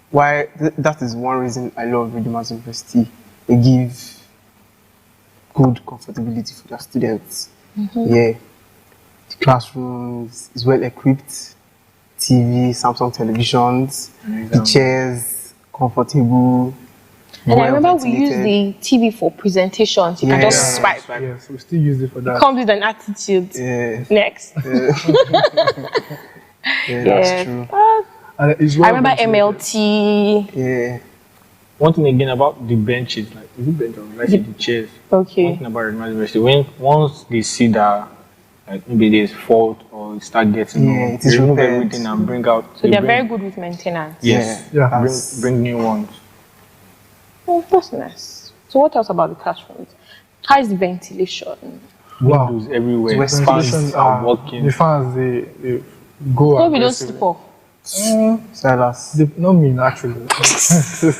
Why? That is one reason I love Redeemer'S University. They give good comfortability for their students. Yeah. The classrooms is well equipped. TV, Samsung televisions, the chairs, comfortable. And I remember we used the TV for presentations. You can just swipe. Yes, we still use it for that. It comes with an attitude. Next. That's true. I remember MLT. Yeah. One thing again about the benches, like is it bench or like the chairs? Okay. One thing about Redeemer'S University, once they see that like maybe there's fault or it start getting it is they remove everything and bring out. So they're very good with maintenance. Yes. Bring new ones. Oh, that's nice. So what else about the classrooms? How is the ventilation? Wow. Windows everywhere. The Fans are working. The fans, they go. Hope you don't sleep off. Silas. Not me, actually. There's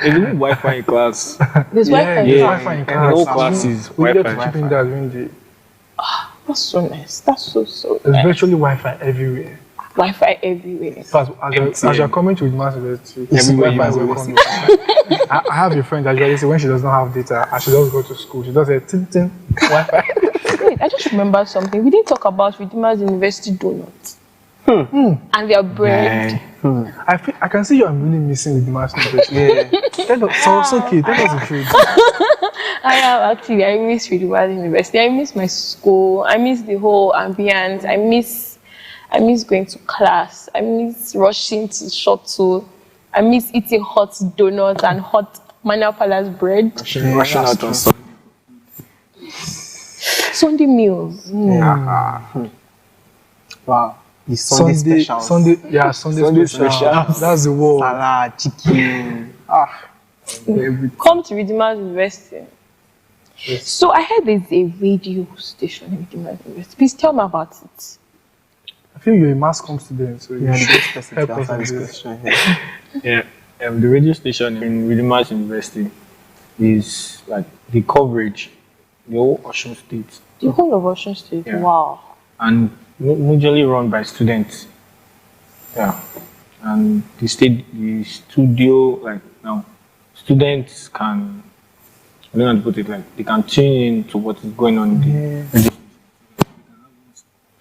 even Wi-Fi in class. There's Wi-Fi in class. Wi-Fi in class. All classes. We get to Wi-Fi. chip in that during the. That's so nice. That's so There's nice. virtually Wi-Fi everywhere. Wi-Fi everywhere. As you're coming to Redeemer'S University, Everywhere Wi-Fi you will go. come. I have a friend that usually say when she does not have data, and she does go to school, she does a tin Wi-Fi. Wait, I just remembered something. We didn't talk about Redeemer'S University donuts. and their bread. I can see you are really missing Redeemer's University. Tell us, okay, tell us the truth. I am actually. I miss Redeemer's University. I miss my school. I miss the whole ambience. I miss going to class. I miss rushing to shuttle. I miss eating hot donuts and hot Manuel Palace bread. Rushing out on Sunday. Sunday meals. Wow. The Sunday specials. Sunday specials. That's the word. Salad, chicken. Come to Redeemer's University. Yes. So I heard there's a radio station in Redeemer's University. Please tell me about it. I feel you're a mass comm student, so Yeah, the best person help to us answer with this this. question. The radio station in Redeemer's University is like the coverage, the whole Osun State. The whole of Osun State. Yeah. Wow. And majorly run by students. Yeah. And the studio, like now, students can, I don't know how to put it, like they can tune in to what is going on in the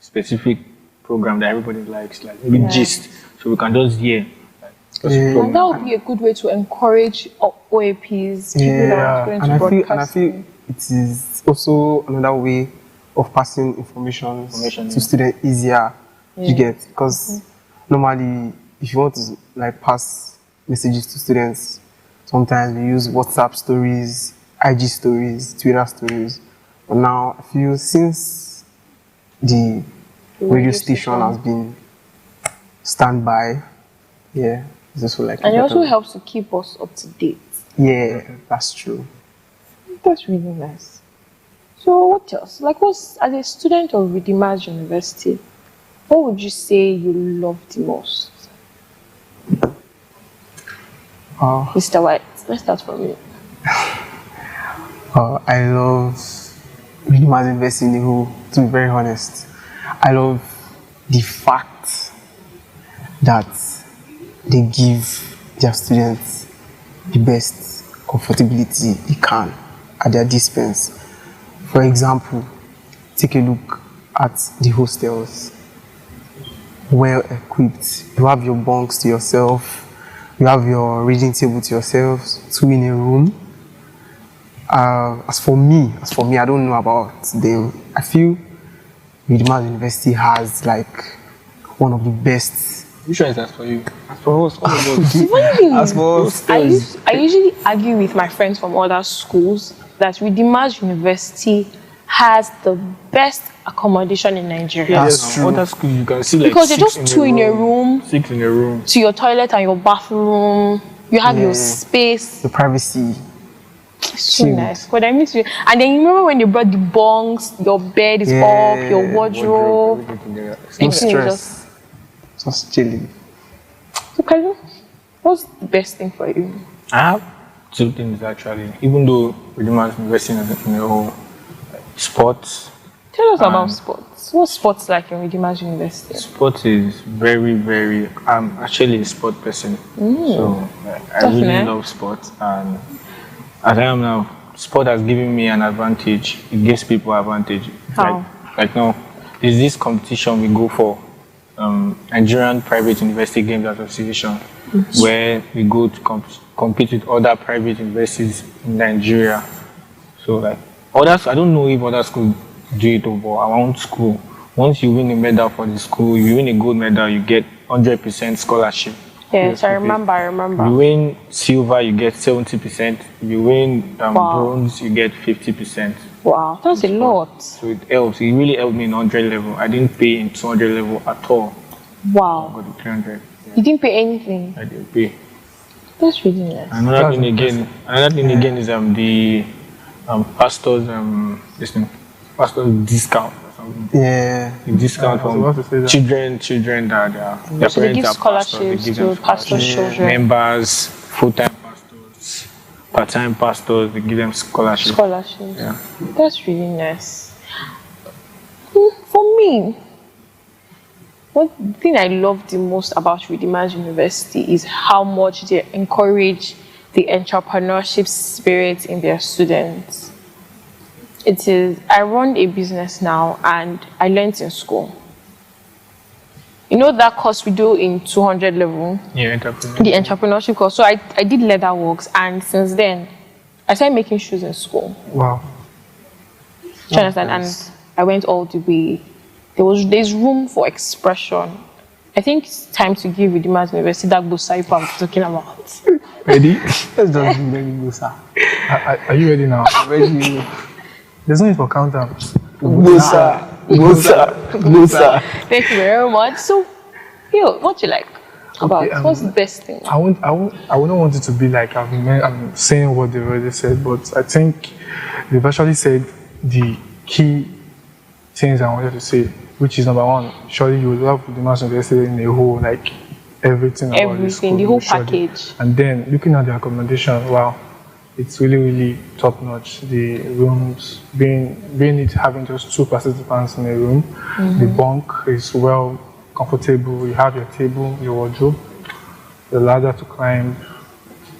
specific program that everybody likes, like maybe gist, so we can just hear. And that would be a good way to encourage OAPs, people that are going to broadcast. And I feel it is also another way of passing information to students easier. You get, because normally if you want to like pass messages to students, sometimes we use WhatsApp stories, IG stories, Twitter stories. But now I feel since the radio station has been standby, it's also like. And it also helps to keep us up to date. Yeah, that's true. That's really nice. So what else? Like, as a student of Redeemer's University, what would you say you love the most? Mr. White, let's start from you. I love Redeemer's University, to be very honest. I love the fact that they give their students the best comfortability they can at their dispense. For example, take a look at the hostels. Well equipped. You have your bunks to yourself. You have your reading table to yourself, 2 in a room. As for me, I don't know about them. I feel Redeemer's University has like one of the best. Which one is that for you? As for us, As for us, I usually argue with my friends from other schools that Redeemer's University has the best accommodation in Nigeria. That's true. Other schools you can see like because they're just 2 in a room, 6 in a room, to your toilet and your bathroom. You have your space, the privacy. It's so nice. But I miss you. And then you remember when you brought the bunks, your bed is up, your wardrobe. No stress. Just chilling. So Kalu, what's the best thing for you? I have 2 things actually. Even though Redeemer's University in the whole sports. Tell us about sports. What's sports like in Redeemer's University? Sports is very, very. I'm actually a sport person, so I really love sports. And as I am now, sport has given me an advantage. It gives people advantage. How? Like now, there's this competition we go for, Nigerian Private University Games Association, where we go to compete with other private universities in Nigeria. So like others, I don't know if other schools do it, but our own school, once you win a medal for the school, you win a gold medal, you get 100% scholarship. Yes, I remember. You win silver, you get 70%. You win bronze, you get 50%. Wow, that's a lot. So it helps. It really helped me in 100 level. I didn't pay in 200 level at all. Wow. I got the 300. Yeah. You didn't pay anything? I didn't pay. That's really nice. Another thing again is the pastor's discount. Yeah. The discount from children that their So they give parents are scholarships pastors, they give them to pastors' children. Members, full-time pastors, part-time pastors, they give them scholarships. Yeah. That's really nice. For me, one thing I love the most about Redeemer's University is how much they encourage the entrepreneurship spirit in their students. I run a business now, and I learned in school. You know that course we do in 200 level? Yeah, The entrepreneurship course. So I did leather works, and since then, I started making shoes in school. Wow. Do you understand? And I went all the way. There's room for expression. I think it's time to give Redeemer's University that Bosaipa I'm talking about. Ready? Let's just be ready, Bosa. Are you ready now? Ready. There's no need for countdown. Bosa. Thank you very much. So, what do you like about what's the best thing? I wouldn't want it to be like I'm saying what they already said, but I think they've actually said the key things I wanted to say, which is number one, surely you would love the Mass University in the whole, like everything about everything, the whole package. And then looking at the accommodation, wow, it's really, really top notch. The rooms, having just 2 participants in a room, the bunk is well comfortable. You have your table, your wardrobe, the ladder to climb.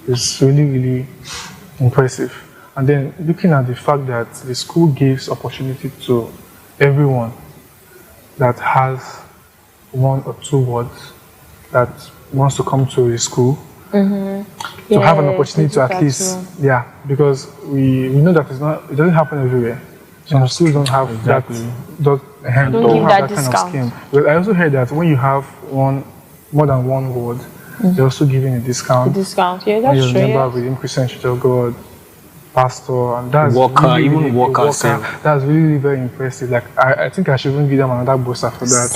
It's really, really impressive. And then looking at the fact that the school gives opportunity to everyone that has 1 or 2 words that wants to come to the school to have an opportunity to at least, because we know that it doesn't happen everywhere. Some schools don't have that kind of scheme. But I also heard that when you have more than 1 word, they're also giving a discount. Yeah, that's true. You're a member of the Christian Church of God, pastor, and that's even worker. That's really, really very impressive. Like I think I should even give them another booster for that,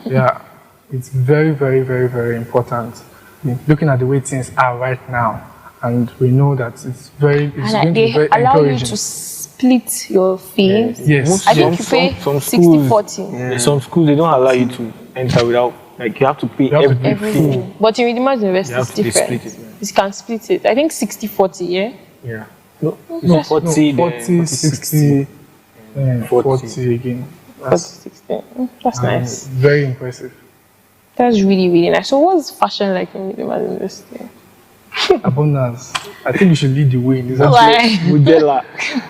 because it's very, very, very, very important. Looking at the way things are right now, and we know that it's going to be very encouraging. They allow you to split your fees. Yes. I think you pay 60-40. Yeah. Some schools they don't allow you to enter without, like, you have to pay everything. But in Redeemer's University it's different. You can split it. I think 60-40, yeah? Yeah. No, 40, 60, 40 again. 40-60. That's nice. Very impressive. That's really, really nice. So what's fashion like in Redeemer's University? Abundance. I think you should lead the way in this. Why?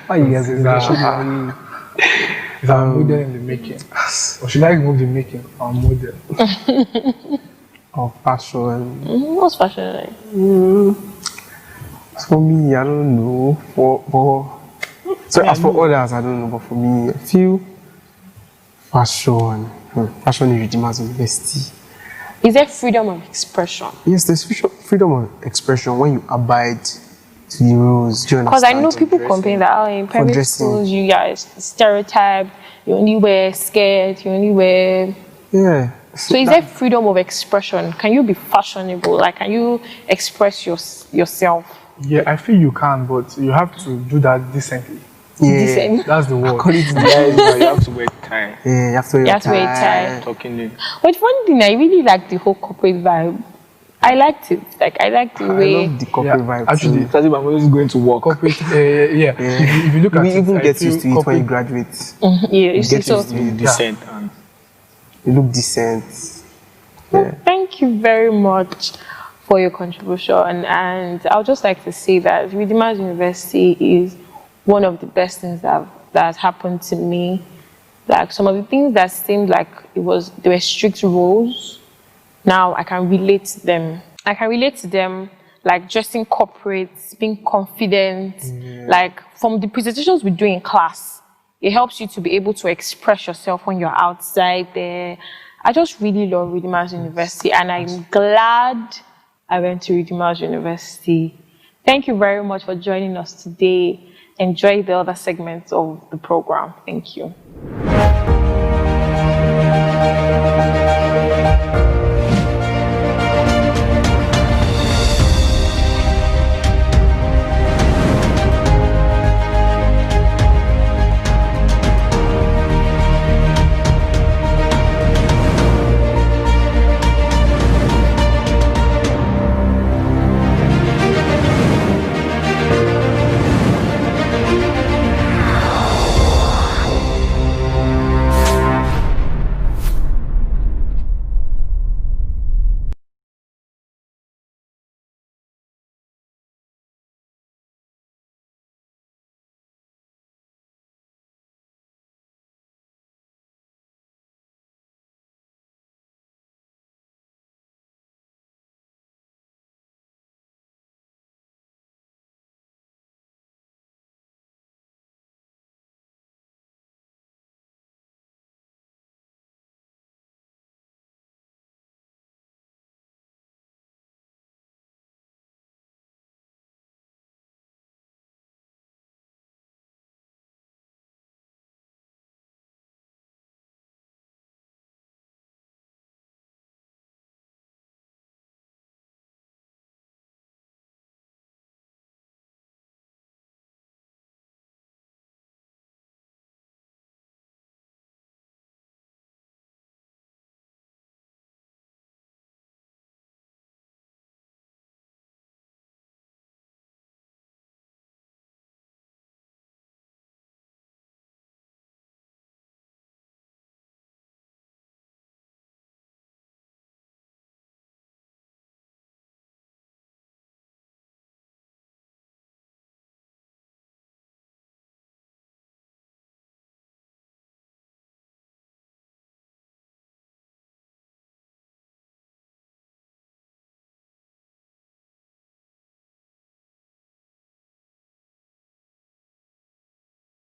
Why you guys is our model in the making. Or should I remove the making? Our model. Of fashion. What's fashion like? For me, I don't know. As for others, I don't know. But for me, I feel fashion in Redeemer's University. Is there freedom of expression? Yes, there's freedom of expression when you abide to the rules. Because I know people complain that in private schools you guys stereotype, you only wear skirt, you only wear... Yeah. So is there freedom of expression? Can you be fashionable? Like, can you express yourself? Yeah, I feel you can, but you have to do that decently. Yeah, that's the word. You have to wear tie. Yeah, you have to wear tie. Talking. But one thing, I really like the whole corporate vibe. I liked it. Like, I liked the way. I love the corporate vibe. Actually, as if I'm always going to work. Corporate, If you look at it, even get used to it when you graduate. Yeah, you get used to it. Decent and you look decent. Well, thank you very much for your contribution, and I would just like to say that Redeemer's University is one of the best things that has happened to me. Like, some of the things that seemed like there were strict rules, now I can relate to them. I can relate to them, like dressing corporate, being confident. Like, from the presentations we do in class, it helps you to be able to express yourself when you're outside there. I just really love Redeemer's University, and I'm glad I went to Redeemer's University. Thank you very much for joining us today. Enjoy the other segments of the program. Thank you.